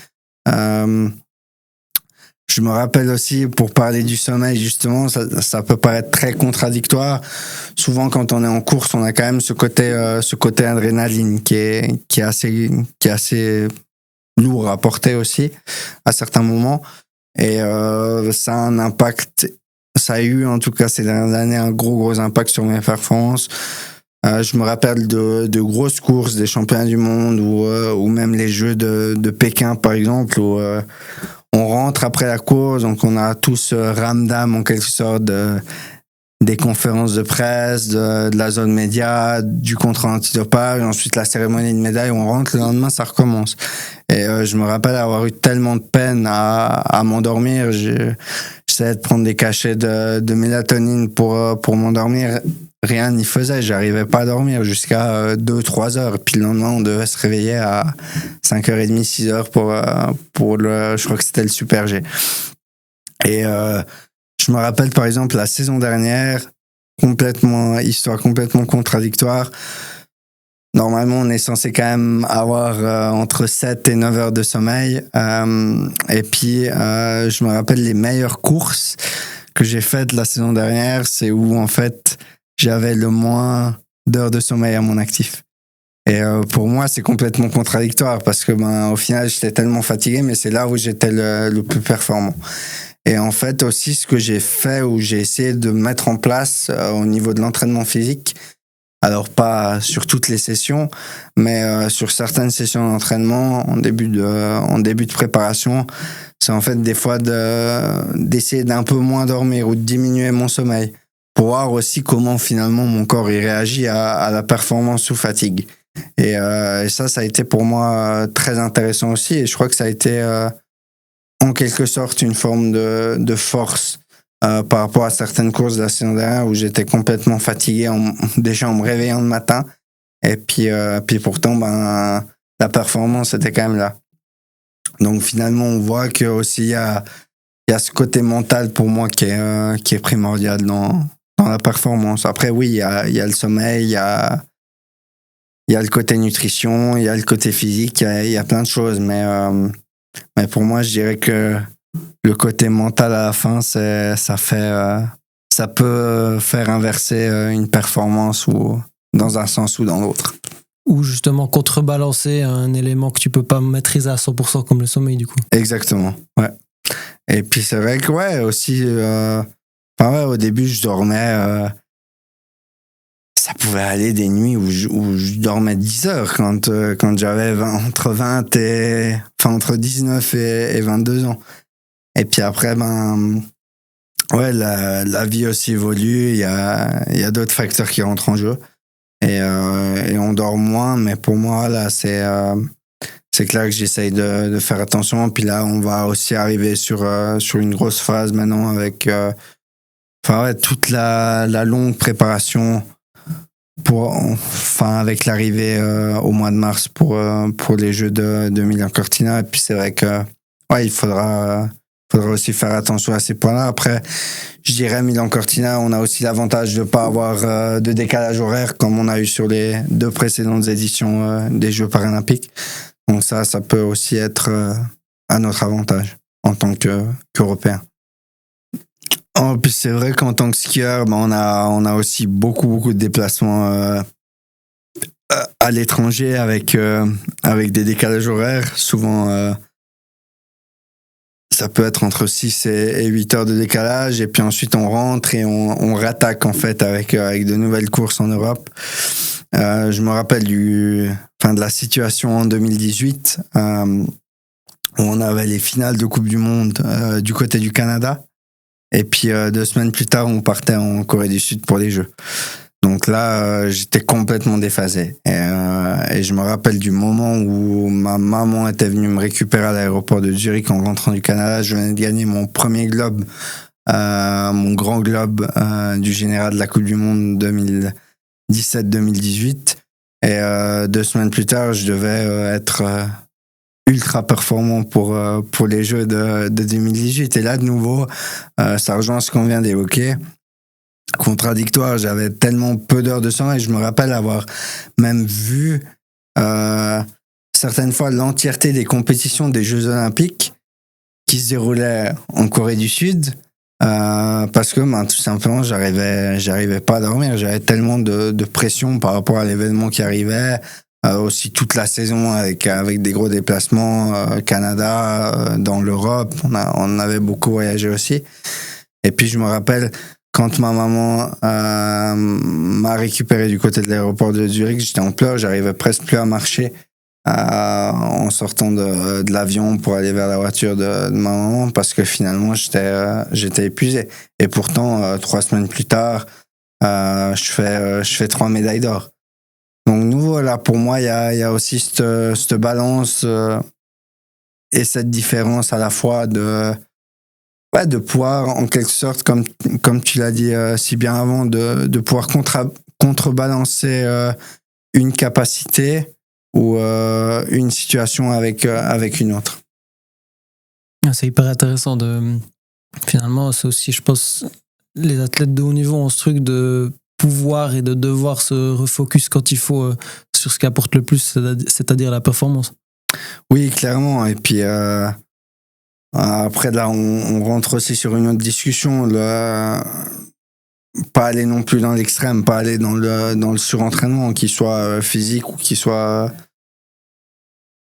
Je me rappelle aussi, pour parler du sommeil, justement, ça peut paraître très contradictoire. Souvent, quand on est en course, on a quand même ce côté adrénaline qui est assez lourd à porter aussi, à certains moments. Et ça a un impact, ça a eu, en tout cas, ces dernières années, un gros impact sur mes performances. Je me rappelle de grosses courses, des championnats du monde ou même les Jeux de Pékin, par exemple, où on rentre après la course, donc on a tous ramdam en quelque sorte des conférences de presse, de la zone média, du contrôle antidopage, ensuite la cérémonie de médaille, on rentre, le lendemain ça recommence. Et je me rappelle avoir eu tellement de peine à m'endormir, j'essayais de prendre des cachets de mélatonine pour m'endormir. Rien n'y faisait, j'arrivais pas à dormir jusqu'à 2-3 heures. Puis le lendemain, on devait se réveiller à 5h30, 6h pour je crois que c'était le Super G. Et je me rappelle par exemple la saison dernière, histoire complètement contradictoire. Normalement, on est censé quand même avoir entre 7 et 9 heures de sommeil. Et puis, je me rappelle les meilleures courses que j'ai faites la saison dernière, c'est où en fait j'avais le moins d'heures de sommeil à mon actif. Et pour moi, c'est complètement contradictoire parce que au final, j'étais tellement fatigué, mais c'est là où j'étais le plus performant. Et en fait, aussi, ce que j'ai fait, où j'ai essayé de mettre en place au niveau de l'entraînement physique, alors pas sur toutes les sessions, mais sur certaines sessions d'entraînement, en début de préparation, c'est en fait des fois d'essayer d'un peu moins dormir ou de diminuer mon sommeil pour voir aussi comment finalement mon corps il réagit à la performance sous fatigue. Et ça a été pour moi très intéressant aussi. Et je crois que ça a été en quelque sorte une forme de force par rapport à certaines courses de la saison dernière où j'étais complètement fatigué déjà en me réveillant le matin. Et puis pourtant, la performance était quand même là. Donc finalement, on voit que aussi il y a ce côté mental pour moi qui est primordial dans la performance. Après, oui, il y a le sommeil, il y a le côté nutrition, il y a le côté physique, il y a plein de choses. Mais pour moi, je dirais que le côté mental à la fin, ça peut faire inverser une performance ou dans un sens ou dans l'autre. Ou justement contrebalancer un élément que tu peux pas maîtriser à 100% comme le sommeil du coup. Exactement, ouais. Et puis c'est vrai que ouais, aussi, au début je dormais, ça pouvait aller des nuits où je dormais 10 heures quand j'avais entre 19 et 22 ans. Et puis après, ouais, la vie aussi évolue, il y a d'autres facteurs qui rentrent en jeu. Et on dort moins, mais pour moi, là, c'est clair que j'essaye de faire attention. Puis là, on va aussi arriver sur une grosse phase maintenant avec toute la longue préparation avec l'arrivée au mois de mars pour les Jeux de Milan-Cortina. Et puis c'est vrai que il faudra aussi faire attention à ces points-là. Après, je dirais Milan-Cortina, on a aussi l'avantage de ne pas avoir de décalage horaire comme on a eu sur les 2 précédentes éditions des Jeux paralympiques. Donc ça peut aussi être à notre avantage en tant qu'Européens. En plus, c'est vrai qu'en tant que skieur, on a aussi beaucoup de déplacements à l'étranger avec des décalages horaires. Souvent, ça peut être entre 6 et 8 heures de décalage. Et puis ensuite, on rentre et on rattaque en fait avec de nouvelles courses en Europe. Je me rappelle de la situation en 2018 où on avait les finales de Coupe du Monde du côté du Canada. Et puis 2 semaines plus tard, on partait en Corée du Sud pour les Jeux. Donc là, j'étais complètement déphasé. Et je me rappelle du moment où ma maman était venue me récupérer à l'aéroport de Zurich en rentrant du Canada. Je venais de gagner mon premier globe, mon grand globe du général de la Coupe du Monde 2017-2018. Et 2 semaines plus tard, je devais être ultra performant pour les Jeux de 2018. Et là, de nouveau, ça rejoint ce qu'on vient d'évoquer. Contradictoire, j'avais tellement peu d'heures de sommeil. Je me rappelle avoir même vu certaines fois l'entièreté des compétitions des Jeux Olympiques qui se déroulaient en Corée du Sud parce que tout simplement j'arrivais pas à dormir. J'avais tellement de pression par rapport à l'événement qui arrivait. Aussi toute la saison avec des gros déplacements Canada, dans l'Europe. On avait beaucoup voyagé aussi. Et puis je me rappelle quand ma maman m'a récupéré du côté de l'aéroport de Zurich, j'étais en pleurs, j'arrivais presque plus à marcher en sortant de l'avion pour aller vers la voiture de ma maman parce que finalement j'étais épuisé. Et pourtant 3 semaines plus tard, je fais 3 médailles d'or. Donc nouveau là pour moi il y a aussi cette balance et cette différence à la fois de pouvoir en quelque sorte comme tu l'as dit si bien avant de pouvoir contrebalancer une capacité ou une situation avec une autre. C'est hyper intéressant finalement c'est aussi je pense les athlètes de haut niveau ont ce truc de pouvoir et de devoir se refocus quand il faut sur ce qui apporte le plus, c'est-à-dire la performance. Oui, clairement. Et puis après là, on rentre aussi sur une autre discussion. pas aller non plus dans l'extrême, pas aller dans le surentraînement, qu'il soit physique ou qu'il soit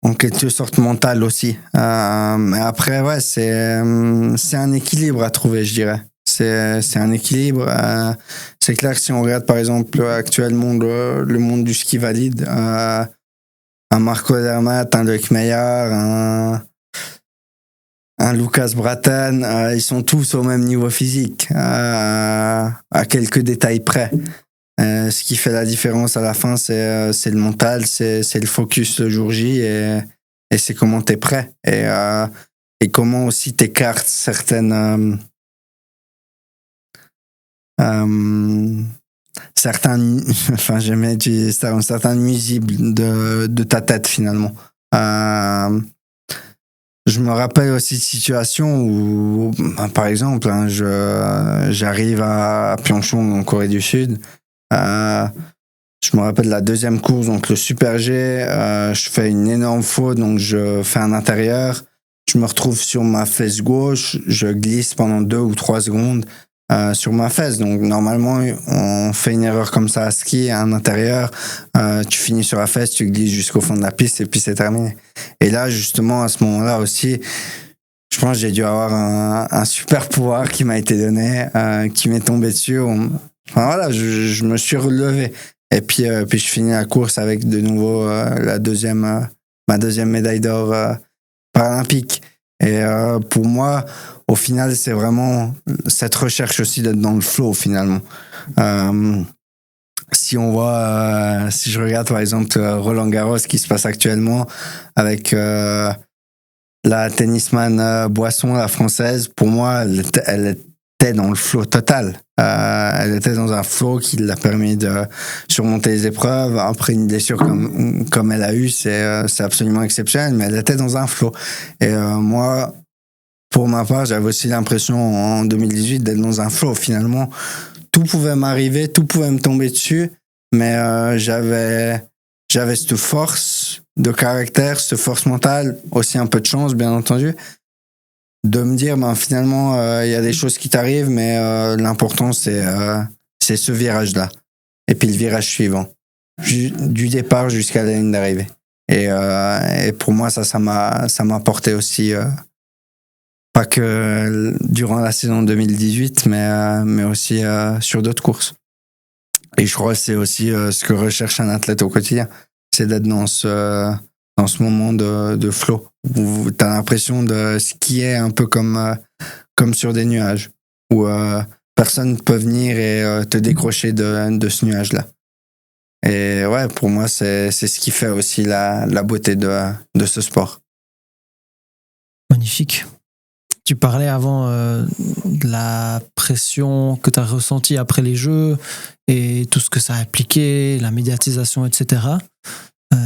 en quelque sorte mental aussi. Mais après, ouais, c'est un équilibre à trouver, je dirais. C'est un équilibre. C'est clair que si on regarde par exemple actuellement le monde du ski valide, un Marco Dermatt, un Loïc Meillard, un Lucas Bratan, ils sont tous au même niveau physique, à quelques détails près. Ce qui fait la différence à la fin, c'est le mental, c'est le focus le jour J et c'est comment t'es prêt et comment aussi t'écartes certaines certains, enfin j'aimais utiliser ça, certains nuisibles de ta tête finalement. Je me rappelle aussi de situations où, par exemple, hein, j'arrive à Pyeongchang en Corée du Sud. Je me rappelle de la deuxième course, donc le Super G. Je fais une énorme faute, donc je fais un intérieur. Je me retrouve sur ma fesse gauche. Je glisse pendant 2 ou 3 secondes sur ma fesse. Donc normalement, on fait une erreur comme ça à ski, à un intérieur. Tu finis sur la fesse, tu glisses jusqu'au fond de la piste et puis c'est terminé. Et là, justement, à ce moment-là aussi, je pense que j'ai dû avoir un super pouvoir qui m'a été donné, qui m'est tombé dessus. Enfin voilà, je me suis relevé. Et puis je finis la course avec de nouveau ma deuxième médaille d'or paralympique. Et pour moi, au final, c'est vraiment cette recherche aussi d'être dans le flow finalement. Si on voit, si je regarde par exemple Roland Garros qui se passe actuellement avec la tennisman Boisson, la française, pour moi, elle était dans le flow total. Elle était dans un flow qui l'a permis de surmonter les épreuves. Après une blessure comme elle a eu, c'est absolument exceptionnel, mais elle était dans un flow. Et moi, pour ma part, j'avais aussi l'impression en 2018 d'être dans un flow. Finalement, tout pouvait m'arriver, tout pouvait me tomber dessus, mais j'avais cette force de caractère, cette force mentale, aussi un peu de chance, bien entendu, de me dire, finalement, il y a des choses qui t'arrivent, mais l'important, c'est ce virage-là. Et puis le virage suivant. Du départ jusqu'à la ligne d'arrivée. Et pour moi, ça m'a porté aussi, pas que durant la saison 2018, mais aussi sur d'autres courses. Et je crois que c'est aussi ce que recherche un athlète au quotidien. C'est d'être dans ce moment de flow, où tu as l'impression de skier un peu comme sur des nuages, où personne ne peut venir et te décrocher de ce nuage-là. Et ouais, pour moi, c'est ce qui fait aussi la beauté de ce sport. Magnifique. Tu parlais avant de la pression que tu as ressentie après les Jeux et tout ce que ça a impliqué, la médiatisation, etc.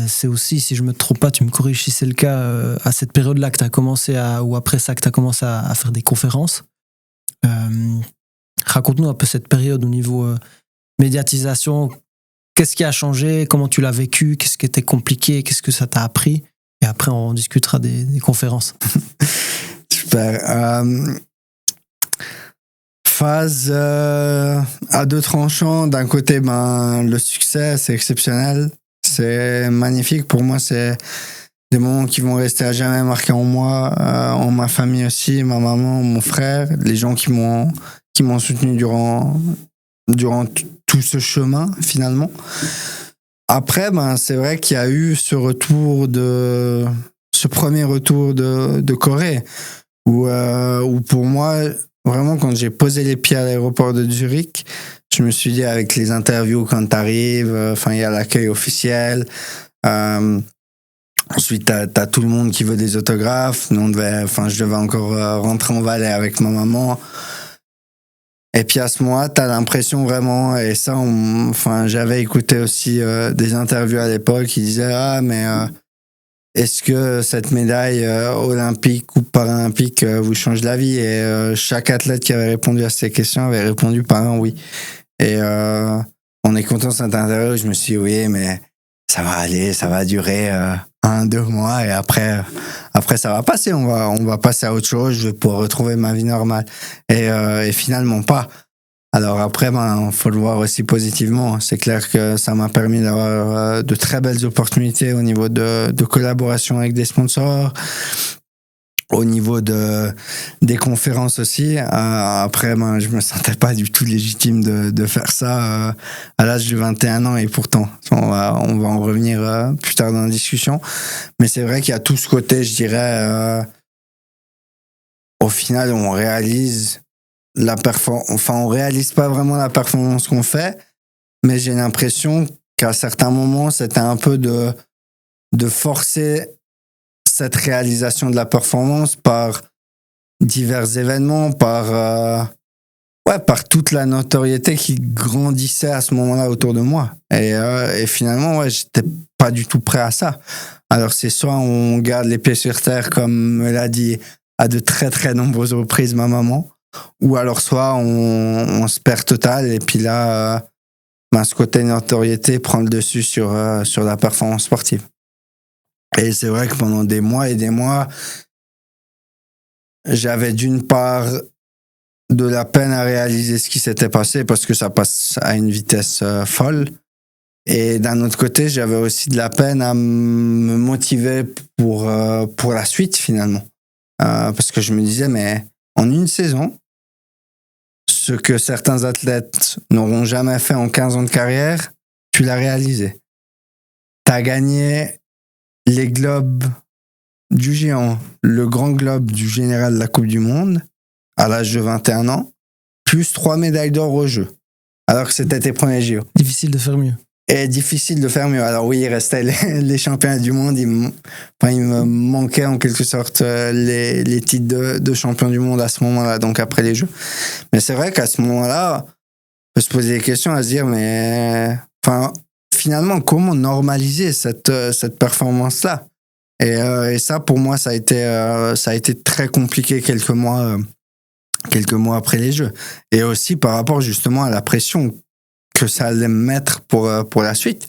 C'est aussi, si je me trompe pas, tu me corriges si c'est le cas, à cette période-là que tu as commencé ou après ça que tu as commencé à faire des conférences. Raconte-nous un peu cette période au niveau médiatisation. Qu'est-ce qui a changé? Comment tu l'as vécu? Qu'est-ce qui était compliqué? Qu'est-ce que ça t'a appris? Et après, on discutera des conférences. Super. Phase à 2 tranchants. D'un côté, le succès, c'est exceptionnel. C'est magnifique. Pour moi, c'est des moments qui vont rester à jamais marqués en moi, en ma famille aussi, ma maman, mon frère, les gens qui m'ont soutenu durant tout ce chemin, finalement. Après, c'est vrai qu'il y a eu ce premier retour de Corée, où pour moi, vraiment, quand j'ai posé les pieds à l'aéroport de Zurich, je me suis dit, avec les interviews quand t'arrives, il y a l'accueil officiel, ensuite t'as tout le monde qui veut des autographes. Nous, je devais encore rentrer en Valais avec ma maman. Et puis à ce moment-là, t'as l'impression vraiment, et ça, j'avais écouté aussi des interviews à l'époque qui disaient, mais est-ce que cette médaille olympique ou paralympique vous change la vie? Et chaque athlète qui avait répondu à ces questions avait répondu par un oui. Et en écoutant cette interview, je me suis dit, oui, mais ça va aller, ça va durer 1-2 mois, et après ça va passer, on va passer à autre chose, je vais pouvoir retrouver ma vie normale. Et finalement pas. Alors après, faut le voir aussi positivement. C'est clair que ça m'a permis d'avoir de très belles opportunités au niveau de collaboration avec des sponsors, au niveau des conférences aussi. Après, je me sentais pas du tout légitime de faire ça à l'âge de 21 ans, et pourtant, on va en revenir plus tard dans la discussion. Mais c'est vrai qu'il y a tout ce côté, je dirais, au final, on réalise on réalise pas vraiment la performance qu'on fait, mais j'ai l'impression qu'à certains moments, c'était un peu de forcer cette réalisation de la performance par divers événements, par toute la notoriété qui grandissait à ce moment-là autour de moi. Et finalement, j'étais pas du tout prêt à ça. Alors c'est soit on garde les pieds sur terre, comme me l'a dit à de très très nombreuses reprises ma maman, ou alors soit on se perd total, et puis là, ce côté notoriété prend le dessus sur la performance sportive. Et c'est vrai que pendant des mois et des mois, j'avais d'une part de la peine à réaliser ce qui s'était passé parce que ça passe à une vitesse folle. Et d'un autre côté, j'avais aussi de la peine à me motiver pour la suite finalement. Parce que je me disais, mais en une saison, ce que certains athlètes n'auront jamais fait en 15 ans de carrière, tu l'as réalisé. T'as gagné les globes du géant, le grand globe du général de la Coupe du Monde à l'âge de 21 ans, plus 3 médailles d'or au jeu, alors que c'était tes premiers JO. Difficile de faire mieux. Et difficile de faire mieux. Alors oui, il restait les championnats du monde, il me manquait en quelque sorte les titres de champion du monde à ce moment-là, donc après les Jeux. Mais c'est vrai qu'à ce moment-là, on peut se poser des questions, à se dire, mais finalement, comment normaliser cette performance-là? Et ça, pour moi, ça a été très compliqué quelques mois après les Jeux. Et aussi par rapport justement à la pression que ça allait me mettre pour la suite.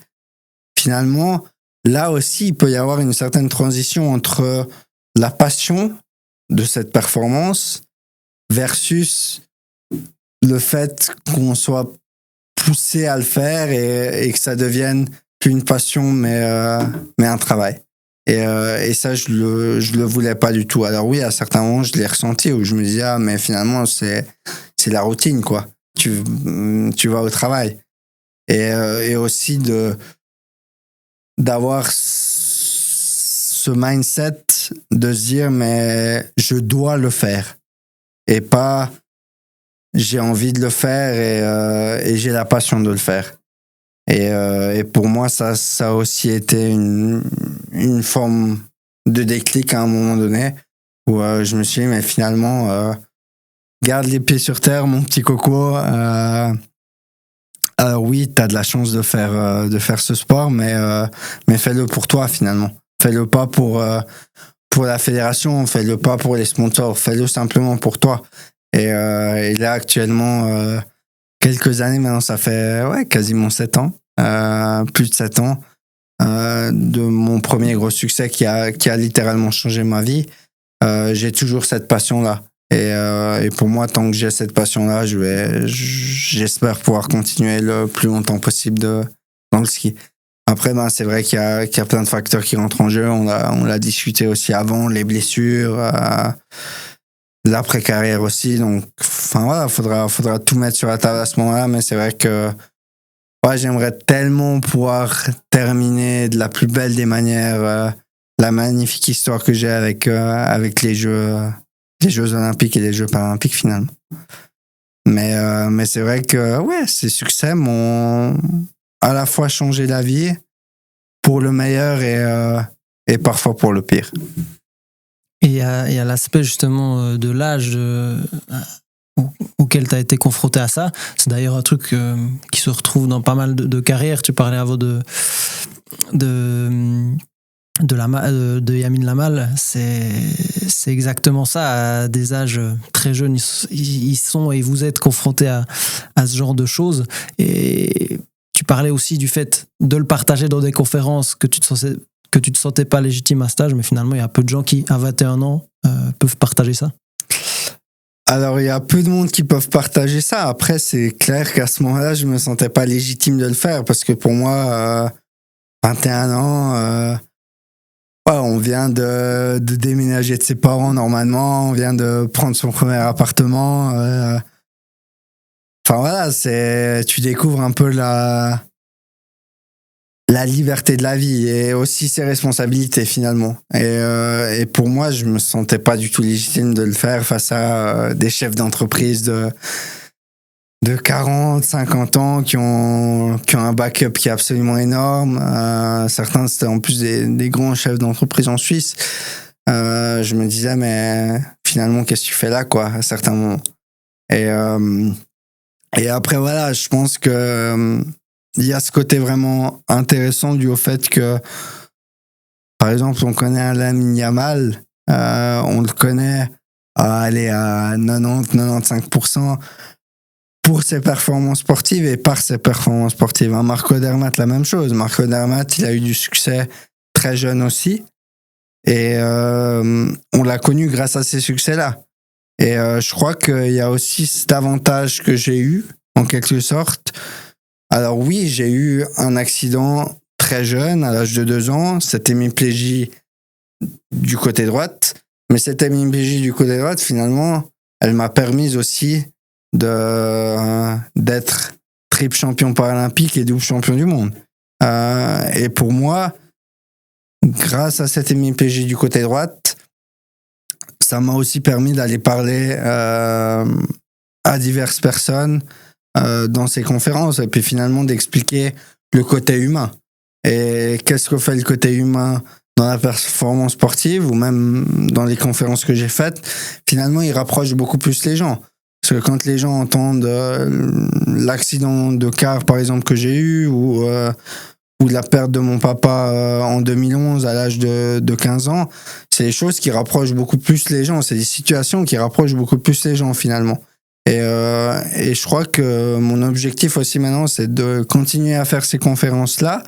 Finalement, là aussi, il peut y avoir une certaine transition entre la passion de cette performance versus le fait qu'on soit poussé à le faire et que ça devienne plus une passion, mais un travail. Et ça, je le voulais pas du tout. Alors oui, à certains moments, je l'ai ressenti, où je me disais, mais finalement, c'est la routine, quoi. Tu vas au travail. Et aussi d'avoir ce mindset de se dire, mais je dois le faire. Et pas, j'ai envie de le faire et j'ai la passion de le faire. Et pour moi, ça a aussi été une forme de déclic à un moment donné, où je me suis dit, mais finalement, garde les pieds sur terre, mon petit coco. Alors oui, t'as de la chance de faire ce sport, mais fais-le pour toi finalement. Fais-le pas pour la fédération, fais-le pas pour les sponsors, fais-le simplement pour toi. Et là actuellement, quelques années maintenant, ça fait quasiment 7 ans, plus de 7 ans, de mon premier gros succès qui a littéralement changé ma vie. J'ai toujours cette passion-là. Et pour moi, tant que j'ai cette passion-là, j'espère pouvoir continuer le plus longtemps possible dans le ski. Après, c'est vrai qu'il y a plein de facteurs qui rentrent en jeu. On l'a discuté aussi avant, les blessures, l'après-carrière aussi. Donc, voilà, faudra tout mettre sur la table à ce moment-là. Mais c'est vrai que j'aimerais tellement pouvoir terminer de la plus belle des manières la magnifique histoire que j'ai avec les Jeux Olympiques et les Jeux Paralympiques finalement. Mais c'est vrai que ces succès m'ont à la fois changé la vie pour le meilleur et parfois pour le pire. Et il y a l'aspect justement de l'âge auquel tu as été confronté à ça. C'est d'ailleurs un truc qui se retrouve dans pas mal de carrières. Tu parlais avant de Yamin Lamal, c'est exactement ça. À des âges très jeunes, ils sont et vous êtes confrontés à ce genre de choses. Et tu parlais aussi du fait de le partager dans des conférences que tu te sentais pas légitime à ce stage, mais finalement il y a peu de gens qui à 21 ans peuvent partager ça. Alors, il y a peu de monde qui peuvent partager ça. Après, c'est clair qu'à ce moment-là, je me sentais pas légitime de le faire parce que pour moi, 21 ans, ouais, on vient de déménager de ses parents normalement, on vient de prendre son premier appartement. Enfin voilà, tu découvres un peu la liberté de la vie et aussi ses responsabilités finalement. Et pour moi, je me sentais pas du tout légitime de le faire face à des chefs d'entreprise de 40, 50 ans qui ont un backup qui est absolument énorme. Certains, c'était en plus des grands chefs d'entreprise en Suisse. Je me disais, mais finalement, qu'est-ce que tu fais là, quoi, à certains moments. Et après, voilà, je pense que il y a ce côté vraiment intéressant dû au fait que, par exemple, on connaît Lamine Yamal, on le connaît à 90-95% pour ses performances sportives et par ses performances sportives. Marco Odermatt, la même chose. Marco Odermatt, il a eu du succès très jeune aussi. Et on l'a connu grâce à ces succès-là. Et je crois qu'il y a aussi cet avantage que j'ai eu, en quelque sorte. Alors oui, j'ai eu un accident très jeune, à l'âge de 2 ans. Cette hémiplégie du côté droite. Mais cette hémiplégie du côté droite, finalement, elle m'a permis aussi d'être triple champion paralympique et double champion du monde. Et pour moi, grâce à cette hémiplégie du côté droite, ça m'a aussi permis d'aller parler à diverses personnes dans ces conférences et puis finalement d'expliquer le côté humain. Et qu'est-ce que fait le côté humain dans la performance sportive ou même dans les conférences que j'ai faites, finalement, il rapproche beaucoup plus les gens. Parce que quand les gens entendent l'accident de car, par exemple, que j'ai eu ou la perte de mon papa en 2011 à l'âge de 15 ans, c'est des choses qui rapprochent beaucoup plus les gens. C'est des situations qui rapprochent beaucoup plus les gens, finalement. Et je crois que mon objectif aussi maintenant, c'est de continuer à faire ces conférences-là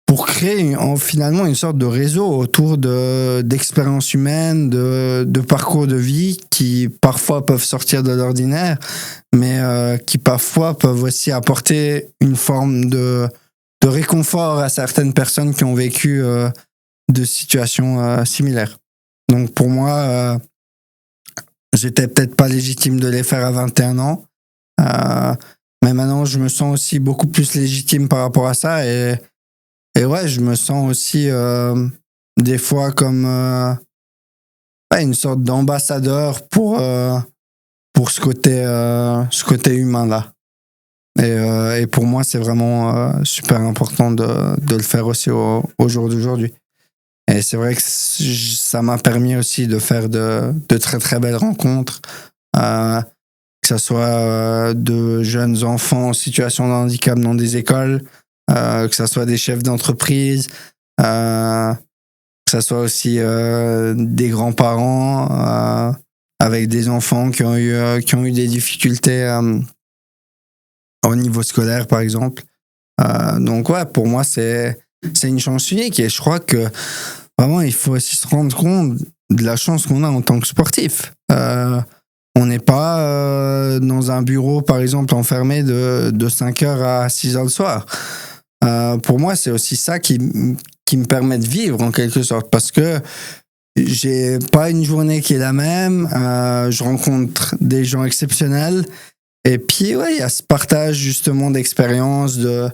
pour créer finalement une sorte de réseau autour d'expériences humaines, de parcours de vie qui parfois peuvent sortir de l'ordinaire, mais qui parfois peuvent aussi apporter une forme de réconfort à certaines personnes qui ont vécu de situations similaires. Donc pour moi, j'étais peut-être pas légitime de les faire à 21 ans, mais maintenant je me sens aussi beaucoup plus légitime par rapport à ça et ouais, je me sens aussi des fois comme une sorte d'ambassadeur pour ce côté humain là. Et pour moi, c'est vraiment super important de le faire aussi au jour d'aujourd'hui. Et c'est vrai que ça m'a permis aussi de faire de très très belles rencontres, que ce soit de jeunes enfants en situation de handicap dans des écoles, que ce soit des chefs d'entreprise, que ce soit aussi des grands-parents avec des enfants qui ont eu des difficultés au niveau scolaire, par exemple. Donc ouais, pour moi, c'est une chance unique et je crois que vraiment, il faut aussi se rendre compte de la chance qu'on a en tant que sportif. On n'est pas dans un bureau, par exemple, enfermé de 5h à 6h le soir. Pour moi, c'est aussi ça qui me permet de vivre en quelque sorte parce que j'ai pas une journée qui est la même. Je rencontre des gens exceptionnels et puis ouais, il y a ce partage justement d'expériences de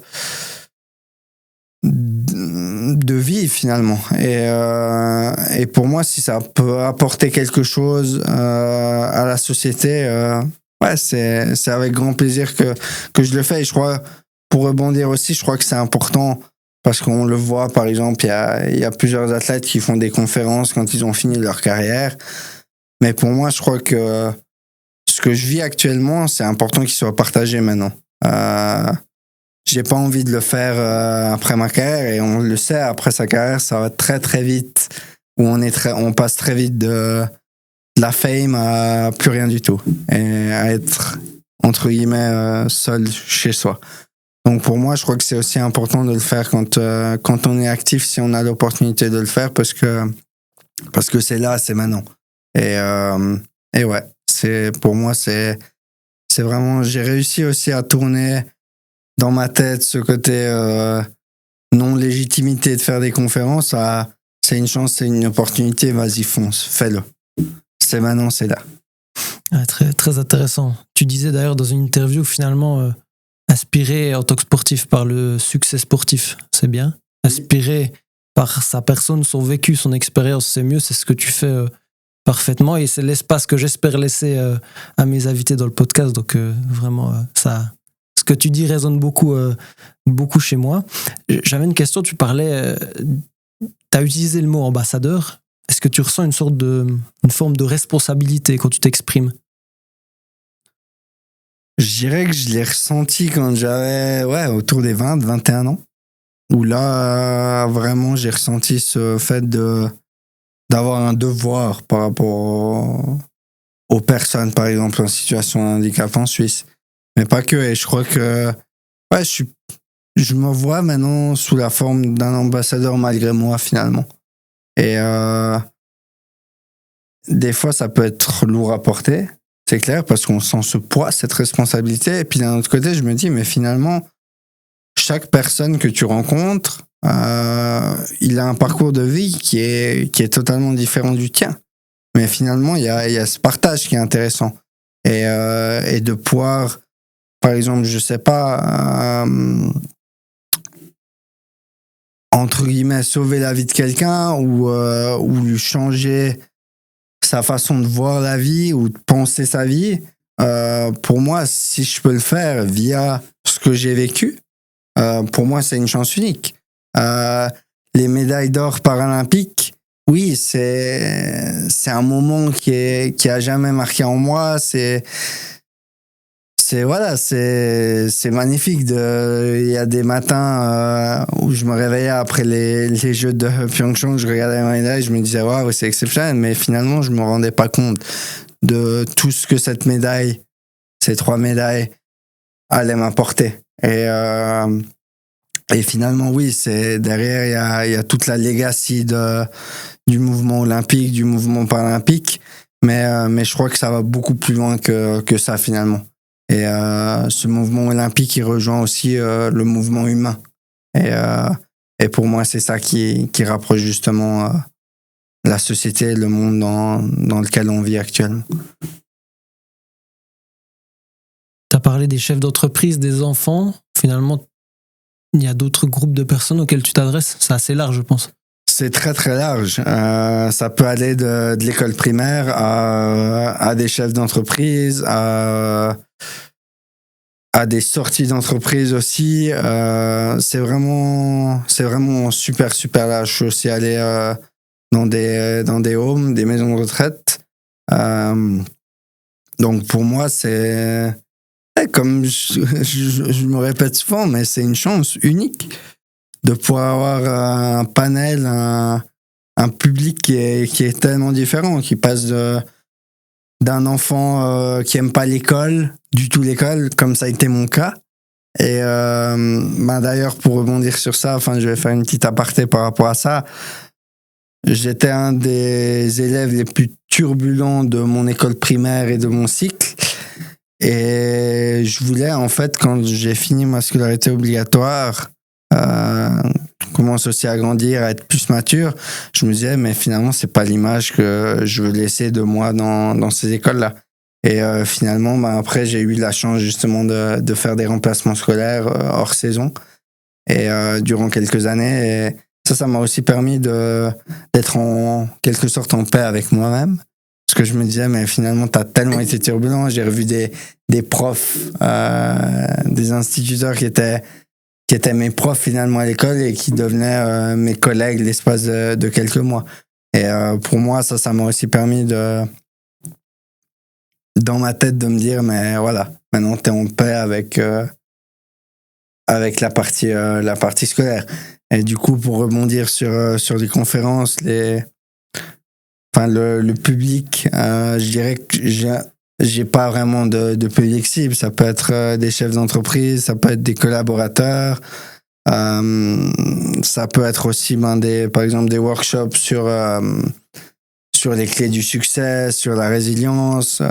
vie finalement. Et pour moi, si ça peut apporter quelque chose à la société, ouais, c'est avec grand plaisir que je le fais. Et je crois, pour rebondir aussi, je crois que c'est important parce qu'on le voit, par exemple, il y a plusieurs athlètes qui font des conférences quand ils ont fini leur carrière. Mais pour moi, je crois que ce que je vis actuellement, c'est important qu'il soit partagé maintenant. J'ai pas envie de le faire après ma carrière et on le sait, après sa carrière, ça va très très vite. Où on passe très vite de la fame à plus rien du tout et à être entre guillemets seul chez soi. Donc pour moi, je crois que c'est aussi important de le faire quand on est actif, si on a l'opportunité de le faire, parce que c'est là, c'est maintenant. Et Et ouais, pour moi, c'est vraiment... J'ai réussi aussi à tourner dans ma tête ce côté non-légitimité de faire des conférences à c'est une chance, c'est une opportunité, vas-y, fonce, fais-le. C'est maintenant, c'est là. Ah, très, très intéressant. Tu disais d'ailleurs dans une interview, finalement, inspiré en tant que sportif par le succès sportif, c'est bien. Inspiré par sa personne, son vécu, son expérience, c'est mieux, c'est ce que tu fais parfaitement et c'est l'espace que j'espère laisser à mes invités dans le podcast. Donc vraiment, ça, ce que tu dis résonne beaucoup, beaucoup chez moi. J'avais une question, tu parlais, tu as utilisé le mot ambassadeur. Est-ce que tu ressens une forme de responsabilité quand tu t'exprimes? Je dirais que je l'ai ressenti quand j'avais autour des 20, 21 ans. Où là, vraiment, j'ai ressenti ce fait d'avoir un devoir par rapport aux personnes, par exemple, en situation de handicap en Suisse. Mais pas que. Et je crois que je me vois maintenant sous la forme d'un ambassadeur malgré moi, finalement. Et des fois, ça peut être lourd à porter, c'est clair, parce qu'on sent ce poids, cette responsabilité. Et puis d'un autre côté, je me dis, mais finalement, chaque personne que tu rencontres, il a un parcours de vie qui est totalement différent du tien. Mais finalement, il y a ce partage qui est intéressant. Et de pouvoir, par exemple, je sais pas, entre guillemets, sauver la vie de quelqu'un ou lui changer sa façon de voir la vie ou de penser sa vie. Pour moi, si je peux le faire via ce que j'ai vécu, pour moi, c'est une chance unique. Les médailles d'or paralympiques, oui, c'est un moment qui a jamais marqué en moi. C'est magnifique. Il y a des matins où je me réveillais après les Jeux de Pyeongchang, je regardais ma médaille, je me disais waouh, c'est exceptionnel. Mais finalement, je me rendais pas compte de tout ce que cette médaille, ces 3 médailles, allaient m'apporter. Et finalement, oui, c'est derrière, il y a toute la legacy du mouvement olympique, du mouvement paralympique, mais je crois que ça va beaucoup plus loin que ça finalement. Et ce mouvement olympique, il rejoint aussi le mouvement humain. Et pour moi, c'est ça qui rapproche justement la société, le monde dans lequel on vit actuellement. Tu as parlé des chefs d'entreprise, des enfants. Finalement, il y a d'autres groupes de personnes auxquels tu t'adresses. C'est assez large, je pense. C'est très très large. Ça peut aller de l'école primaire à des chefs d'entreprise, à des sorties d'entreprise aussi. C'est vraiment super super large. Je suis aussi allé dans des homes, des maisons de retraite. Donc pour moi, c'est comme je me répète souvent, mais c'est une chance unique de pouvoir avoir un panel, un public qui est tellement différent, qui passe d'un enfant qui aime pas l'école, du tout l'école, comme ça a été mon cas. Et d'ailleurs, pour rebondir sur ça, je vais faire une petite aparté par rapport à ça. J'étais un des élèves les plus turbulents de mon école primaire et de mon cycle. Et je voulais, en fait, quand j'ai fini ma scolarité obligatoire, commence aussi à grandir, à être plus mature, je me disais, mais finalement, c'est pas l'image que je veux laisser de moi dans ces écoles-là. Et finalement, après, j'ai eu la chance justement de faire des remplacements scolaires hors saison et durant quelques années. Et ça m'a aussi permis d'être en quelque sorte en paix avec moi-même. Parce que je me disais, mais finalement, t'as tellement été turbulent. J'ai revu des profs, des instituteurs qui étaient mes profs finalement à l'école et qui devenaient mes collègues l'espace de quelques mois. Et pour moi, ça m'a aussi permis dans ma tête de me dire, mais voilà, maintenant t'es en paix avec la partie scolaire. Et du coup, pour rebondir sur les conférences, le public, je dirais que j'ai pas vraiment de public cible. Ça peut être des chefs d'entreprise, ça peut être des collaborateurs, ça peut être aussi par exemple des workshops sur sur les clés du succès, sur la résilience.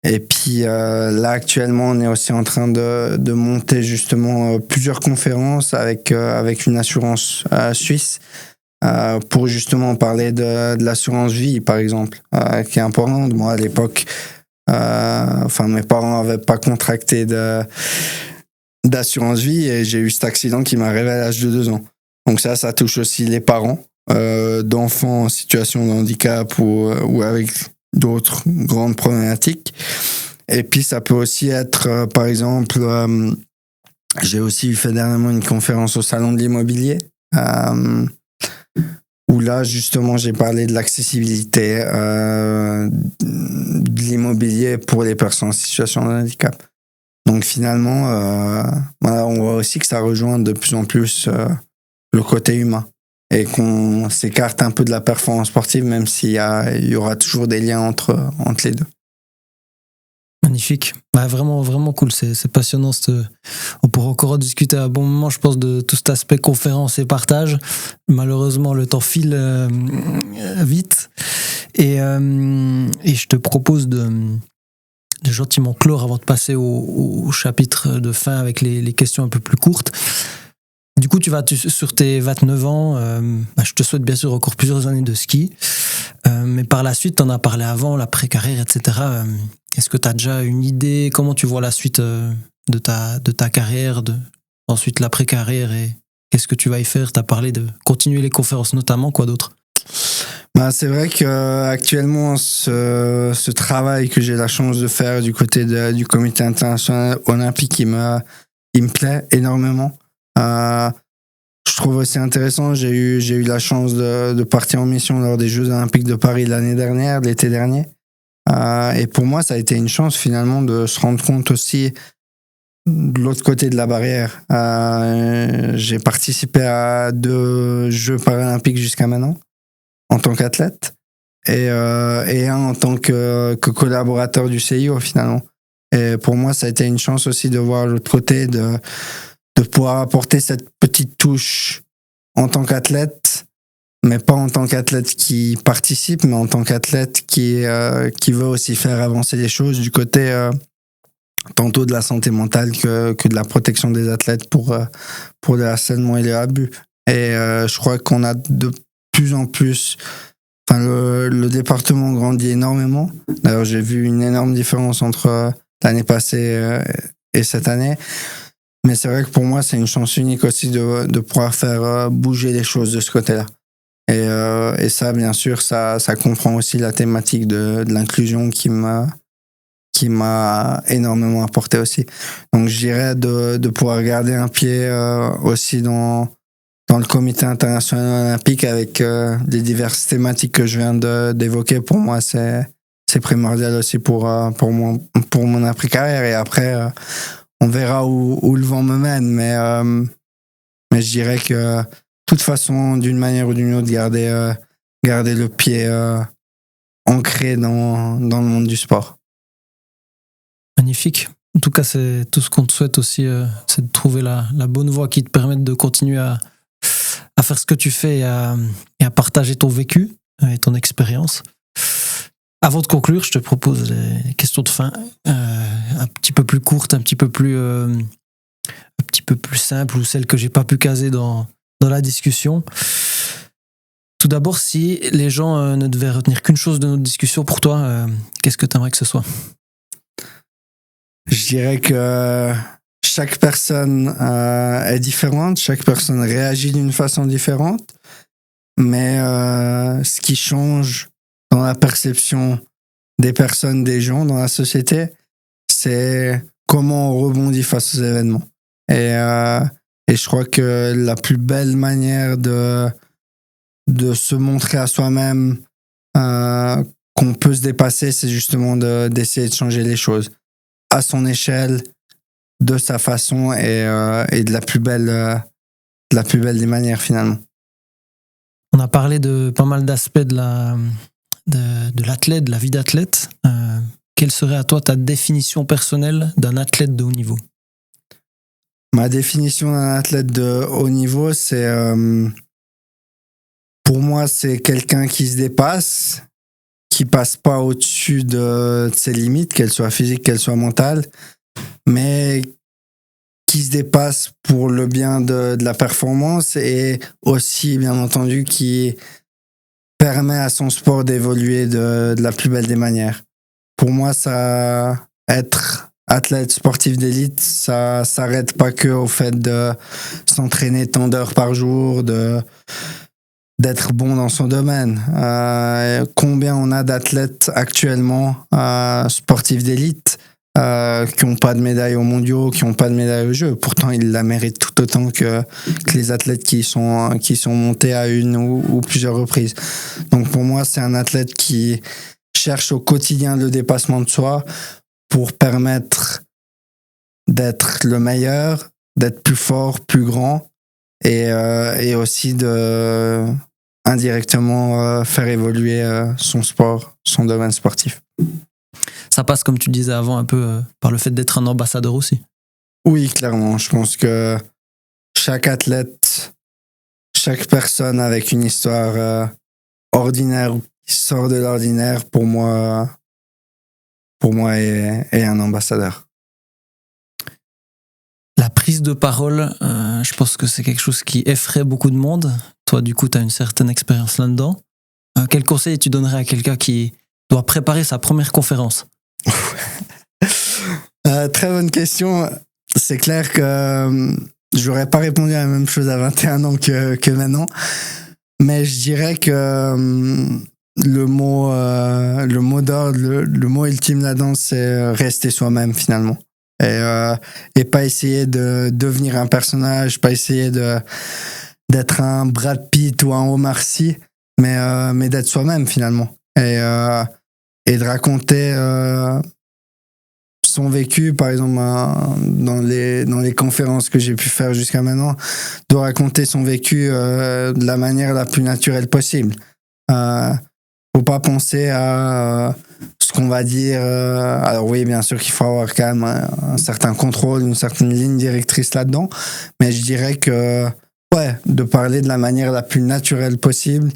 Et puis là, actuellement, on est aussi en train de monter justement plusieurs conférences avec une assurance suisse pour justement parler de l'assurance vie, par exemple, qui est importante. Moi, à l'époque, mes parents n'avaient pas contracté d'assurance vie et j'ai eu cet accident qui m'a arrivé à l'âge de 2 ans. Donc ça touche aussi les parents d'enfants en situation de handicap ou avec d'autres grandes problématiques. Et puis ça peut aussi être, par exemple, j'ai aussi fait dernièrement une conférence au Salon de l'Immobilier, où là justement j'ai parlé de l'accessibilité de l'immobilier pour les personnes en situation de handicap. Donc finalement, on voit aussi que ça rejoint de plus en plus le côté humain et qu'on s'écarte un peu de la performance sportive, même s'il y aura toujours des liens entre les deux. Magnifique. Vraiment, vraiment cool. C'est passionnant. On pourra encore en discuter à un bon moment, je pense, de tout cet aspect conférence et partage. Malheureusement, le temps file vite. Et je te propose de gentiment clore avant de passer au chapitre de fin avec les questions un peu plus courtes. Du coup, sur tes 29 ans, je te souhaite bien sûr encore plusieurs années de ski. Mais par la suite, tu en as parlé avant, l'après-carrière, etc. Est-ce que tu as déjà une idée? Comment tu vois la suite de ta carrière, ensuite l'après-carrière, et qu'est-ce que tu vas y faire? Tu as parlé de continuer les conférences notamment, quoi d'autre? C'est vrai qu'actuellement, ce travail que j'ai la chance de faire du côté du Comité international olympique, il me plaît énormément. Je trouve aussi intéressant, j'ai eu la chance de partir en mission lors des Jeux Olympiques de Paris l'été dernier. Et pour moi, ça a été une chance finalement de se rendre compte aussi de l'autre côté de la barrière. J'ai participé à 2 Jeux paralympiques jusqu'à maintenant en tant qu'athlète et un en tant que collaborateur du CIO finalement. Et pour moi, ça a été une chance aussi de voir l'autre côté, de pouvoir apporter cette petite touche en tant qu'athlète, mais pas en tant qu'athlète qui participe, mais en tant qu'athlète qui veut aussi faire avancer les choses du côté tantôt de la santé mentale que de la protection des athlètes pour le harcèlement et les abus. Et je crois qu'on a de plus en plus... le département grandit énormément. D'ailleurs, j'ai vu une énorme différence entre l'année passée et cette année. Mais c'est vrai que pour moi, c'est une chance unique aussi de pouvoir faire bouger les choses de ce côté-là. Et ça, bien sûr, ça comprend aussi la thématique de l'inclusion qui m'a énormément apporté aussi. Donc, je dirais de pouvoir garder un pied aussi dans le Comité international olympique avec les diverses thématiques que je viens d'évoquer. Pour moi, c'est primordial aussi pour mon après-carrière. Et après, on verra où le vent me mène. Mais je dirais que, de toute façon, d'une manière ou d'une autre, garder le pied ancré dans le monde du sport. Magnifique. En tout cas, c'est tout ce qu'on te souhaite aussi, c'est de trouver la bonne voie qui te permette de continuer à faire ce que tu fais et à partager ton vécu et ton expérience. Avant de conclure, je te propose les questions de fin, un petit peu plus courtes, un petit peu plus simples, ou celles que j'ai pas pu caser dans la discussion. Tout d'abord, si les gens ne devaient retenir qu'une chose de notre discussion pour toi, qu'est-ce que tu aimerais que ce soit? Je dirais que chaque personne est différente, chaque personne réagit d'une façon différente, mais ce qui change dans la perception des personnes, des gens dans la société, c'est comment on rebondit face aux événements. Et je crois que la plus belle manière de se montrer à soi-même qu'on peut se dépasser, c'est justement d'essayer de changer les choses à son échelle, de sa façon et de la plus belle des manières finalement. On a parlé de pas mal d'aspects de l'athlète, de la vie d'athlète. Quelle serait à toi ta définition personnelle d'un athlète de haut niveau? Ma définition d'un athlète de haut niveau, c'est Pour moi, c'est quelqu'un qui se dépasse, qui passe pas au-dessus de ses limites, qu'elles soient physiques, qu'elles soient mentales, mais qui se dépasse pour le bien de la performance et aussi, bien entendu, qui permet à son sport d'évoluer de la plus belle des manières. Pour moi, ça, être athlète sportif d'élite, ça s'arrête pas que au fait de s'entraîner tant d'heures par jour, d'être bon dans son domaine. Combien on a d'athlètes actuellement sportifs d'élite qui n'ont pas de médaille aux mondiaux, qui n'ont pas de médaille aux Jeux. Pourtant, ils la méritent tout autant que les athlètes qui sont montés à une ou plusieurs reprises. Donc pour moi, c'est un athlète qui cherche au quotidien le dépassement de soi pour permettre d'être le meilleur, d'être plus fort, plus grand et aussi de indirectement faire évoluer son sport, son domaine sportif. Ça passe, comme tu disais avant, un peu par le fait d'être un ambassadeur aussi. Oui, clairement. Je pense que chaque athlète, chaque personne avec une histoire ordinaire ou qui sort de l'ordinaire, pour moi est un ambassadeur. La prise de parole, je pense que c'est quelque chose qui effraie beaucoup de monde. Toi, du coup, tu as une certaine expérience là-dedans. Quel conseil tu donnerais à quelqu'un qui doit préparer sa première conférence? Très bonne question. C'est clair que j'aurais pas répondu à la même chose à 21 ans que maintenant. Mais je dirais que le mot d'ordre, le mot ultime là-dedans, c'est rester soi-même finalement. Et pas essayer de devenir un personnage, pas essayer d'être un Brad Pitt ou un Omar Sy, mais d'être soi-même finalement. Et de raconter son vécu, par exemple, dans les conférences que j'ai pu faire jusqu'à maintenant, de raconter son vécu de la manière la plus naturelle possible. Faut pas penser à ce qu'on va dire. Alors oui, bien sûr qu'il faut avoir quand même un certain contrôle, une certaine ligne directrice là-dedans, mais je dirais que de parler de la manière la plus naturelle possible,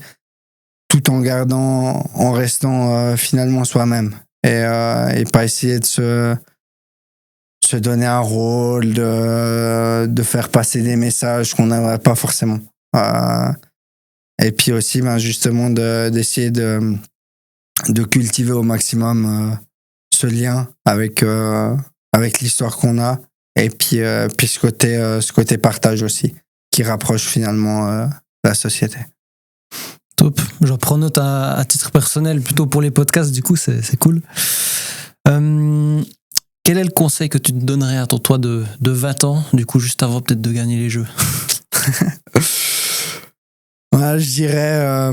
tout en restant finalement soi-même et pas essayer de se donner un rôle, de faire passer des messages qu'on n'aimerait pas forcément. Et puis aussi, justement, d'essayer de cultiver au maximum ce lien avec l'histoire qu'on a et puis ce côté partage aussi qui rapproche finalement la société. Top. J'en prends note à titre personnel, plutôt pour les podcasts, du coup, c'est cool. Quel est le conseil que tu te donnerais à ton toi de 20 ans, du coup, juste avant peut-être de gagner les Jeux? Ouais, je dirais,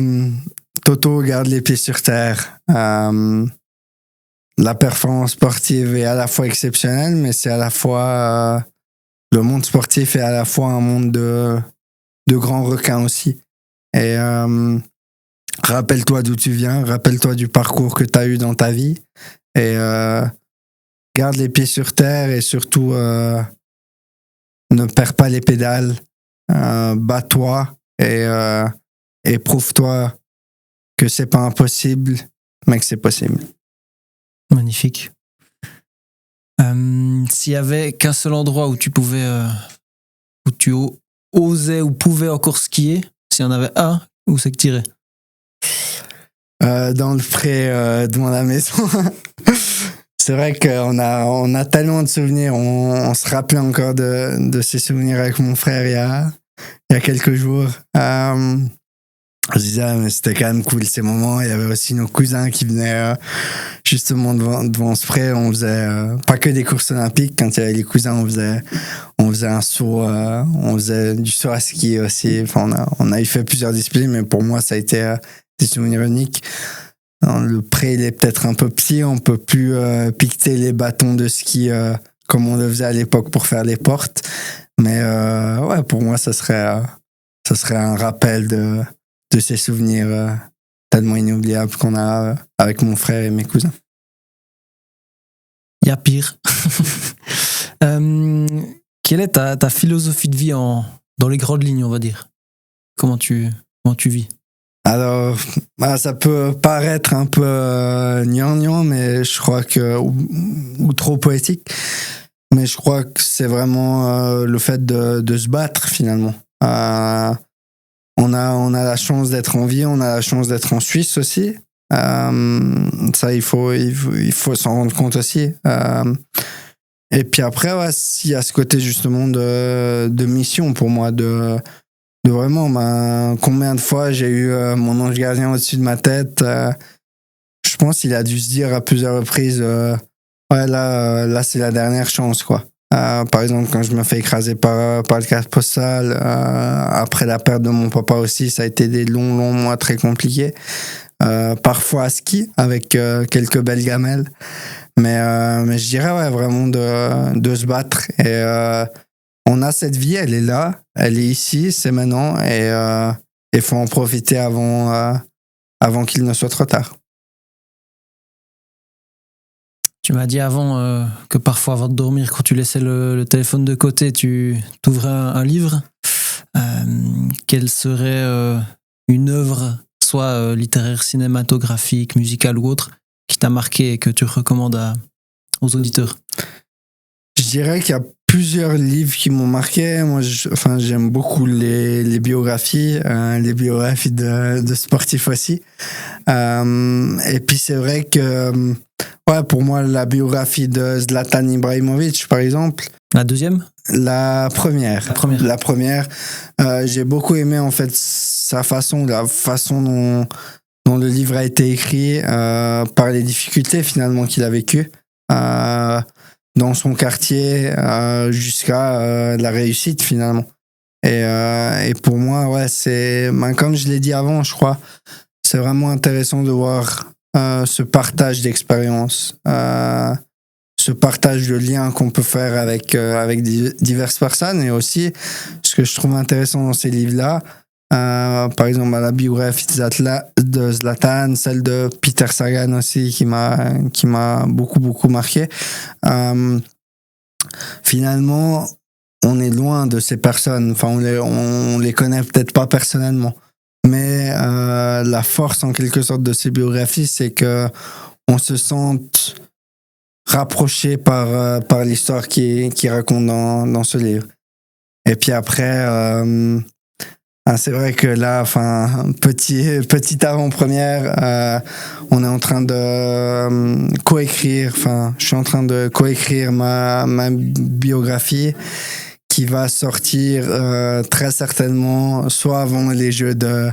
Toto, garde les pieds sur terre. La performance sportive est à la fois exceptionnelle, mais c'est à la fois... le monde sportif est à la fois un monde de grands requins aussi. Et rappelle-toi d'où tu viens, rappelle-toi du parcours que tu as eu dans ta vie et garde les pieds sur terre et surtout ne perds pas les pédales, bats-toi et prouve-toi que c'est pas impossible, mais que c'est possible. Magnifique. S'il y avait qu'un seul endroit où tu pouvais, où tu osais ou pouvais encore skier, s'il y en avait un, où c'est que tu irais? Dans le pré devant la maison. C'est vrai qu'on a tellement de souvenirs. On se rappelait encore de ces souvenirs avec mon frère il y a quelques jours. Je disais, mais c'était quand même cool ces moments. Il y avait aussi nos cousins qui venaient justement devant ce pré. On faisait pas que des courses olympiques. Quand il y avait les cousins, on faisait un saut, on faisait du saut à ski aussi. Enfin, on a eu fait plusieurs disciplines, mais pour moi, ça a été des souvenirs uniques. Le pré, il est peut-être un peu petit. On peut plus piqueter les bâtons de ski comme on le faisait à l'époque pour faire les portes. Mais pour moi, ça serait un rappel de ces souvenirs tellement inoubliables qu'on a avec mon frère et mes cousins. Il y a pire. Quelle est ta philosophie de vie dans les grandes lignes, on va dire? Comment tu vis? Alors, ça peut paraître un peu gnangnan, mais je crois que ou trop poétique. Mais je crois que c'est vraiment le fait de se battre finalement. On a la chance d'être en vie, on a la chance d'être en Suisse aussi. Ça, il faut s'en rendre compte aussi. Et puis après, ouais, il y a ce côté justement de mission pour moi, de vraiment, combien de fois j'ai eu mon ange gardien au-dessus de ma tête. Je pense qu'il a dû se dire à plusieurs reprises, ouais, là c'est la dernière chance, quoi. Par exemple, quand je me fais écraser par le carte postal, après la perte de mon papa aussi, ça a été des longs mois très compliqués. Parfois à ski, avec quelques belles gamelles. Mais je dirais, ouais, vraiment de se battre. Et on a cette vie, elle est là, elle est ici, c'est maintenant. Et il faut en profiter avant qu'il ne soit trop tard. Tu m'as dit avant que parfois, avant de dormir, quand tu laissais le téléphone de côté, tu ouvrais un livre. Quelle serait une œuvre, soit littéraire, cinématographique, musicale ou autre, qui t'a marqué et que tu recommandes aux auditeurs? Je dirais qu'il y a plusieurs livres qui m'ont marqué. Moi, j'aime beaucoup les biographies, les biographies de sportifs aussi. Et puis c'est vrai que, ouais, pour moi, la biographie de Zlatan Ibrahimovic, par exemple. La deuxième? La première. La première. J'ai beaucoup aimé en fait la façon dont le livre a été écrit, par les difficultés finalement qu'il a vécues dans son quartier jusqu'à la réussite finalement. Et pour moi, ouais, c'est comme je l'ai dit avant, je crois, c'est vraiment intéressant de voir ce partage d'expérience, ce partage de liens qu'on peut faire avec diverses personnes. Et aussi, ce que je trouve intéressant dans ces livres-là, par exemple la biographie de Zlatan, celle de Peter Sagan aussi, qui m'a beaucoup marqué. Finalement, on est loin de ces personnes. Enfin, on les connaît peut-être pas personnellement, mais la force en quelque sorte de ces biographies, c'est que on se sente rapproché par l'histoire qui raconte dans ce livre. Et puis après, c'est vrai que là, petite avant-première, on est en train de coécrire. Je suis en train de coécrire ma biographie qui va sortir très certainement soit avant les Jeux de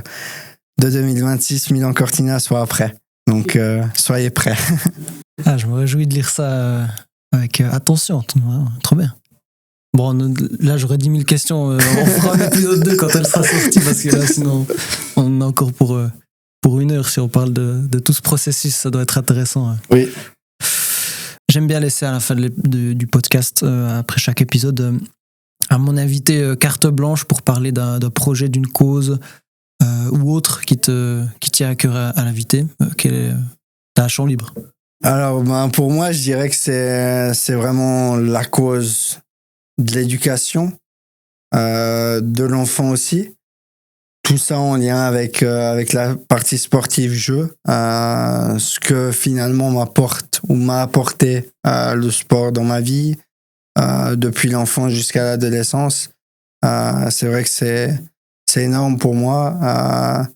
2026 Milan-Cortina, soit après. Donc soyez prêts. Je me réjouis de lire ça avec attention. Trop bien. Bon, là, j'aurais 10 000 questions. On fera l'épisode 2 quand elle sera sortie, parce que là, sinon, on a encore pour 1 heure si on parle de tout ce processus. Ça doit être intéressant. Oui. J'aime bien laisser à la fin du podcast, après chaque épisode, à mon invité carte blanche pour parler d'un projet, d'une cause ou autre qui tient à cœur à l'invité. T'as un champ libre. Alors, pour moi, je dirais que c'est vraiment la cause de l'éducation, de l'enfant aussi. Tout ça en lien avec la partie sportive jeu, ce que finalement m'a apporté le sport dans ma vie, depuis l'enfance jusqu'à l'adolescence. C'est vrai que c'est énorme pour moi.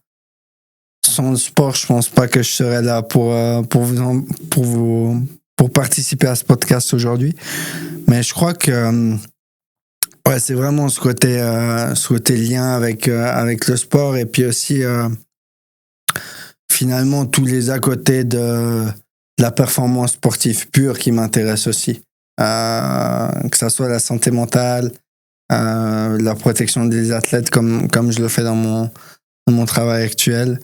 Sans le sport, je pense pas que je serais là pour participer à ce podcast aujourd'hui. Mais je crois que ouais, c'est vraiment ce côté lien avec le sport, et puis aussi finalement tous les à côté de la performance sportive pure qui m'intéresse aussi. Que ça soit la santé mentale, la protection des athlètes comme je le fais dans mon travail actuel.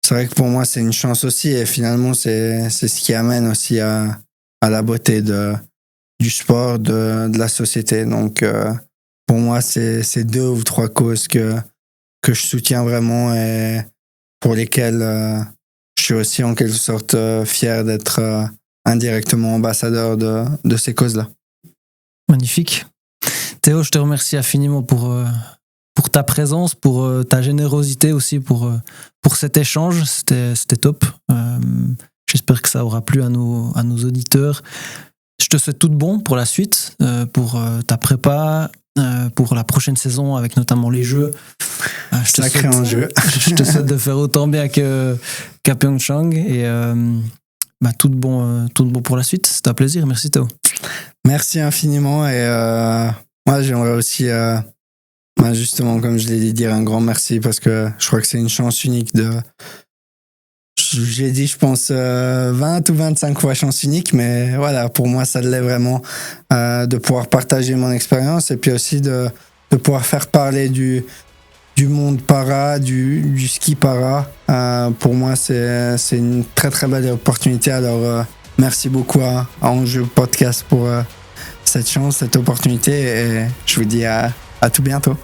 C'est vrai que pour moi, c'est une chance aussi, et finalement, c'est ce qui amène aussi à la beauté du sport, de la société. Donc, pour moi, c'est 2 ou 3 causes que je soutiens vraiment et pour lesquelles je suis aussi en quelque sorte fier d'être indirectement ambassadeur de ces causes-là. Magnifique. Théo, je te remercie infiniment pour ta ta présence, pour ta générosité aussi, pour cet échange. C'était top. J'espère que ça aura plu à nos auditeurs. Je te souhaite tout de bon pour la suite, pour ta prépa, pour la prochaine saison, avec notamment les Jeux. Sacré enjeu. Je te souhaite de faire autant bien qu'à Pyeongchang. Et tout de bon pour la suite. C'était un plaisir. Merci Théo. Merci infiniment. Et moi, j'aimerais aussi, justement, comme je l'ai dit, dire un grand merci parce que je crois que c'est une chance unique j'ai dit, je pense, 20 ou 25 fois chance unique, mais voilà, pour moi, ça l'est vraiment de pouvoir partager mon expérience et puis aussi de pouvoir faire parler du monde para, du ski para. Pour moi, c'est une très, très belle opportunité. Alors, merci beaucoup à Enjeu Podcast pour cette chance, cette opportunité et je vous dis à tout bientôt.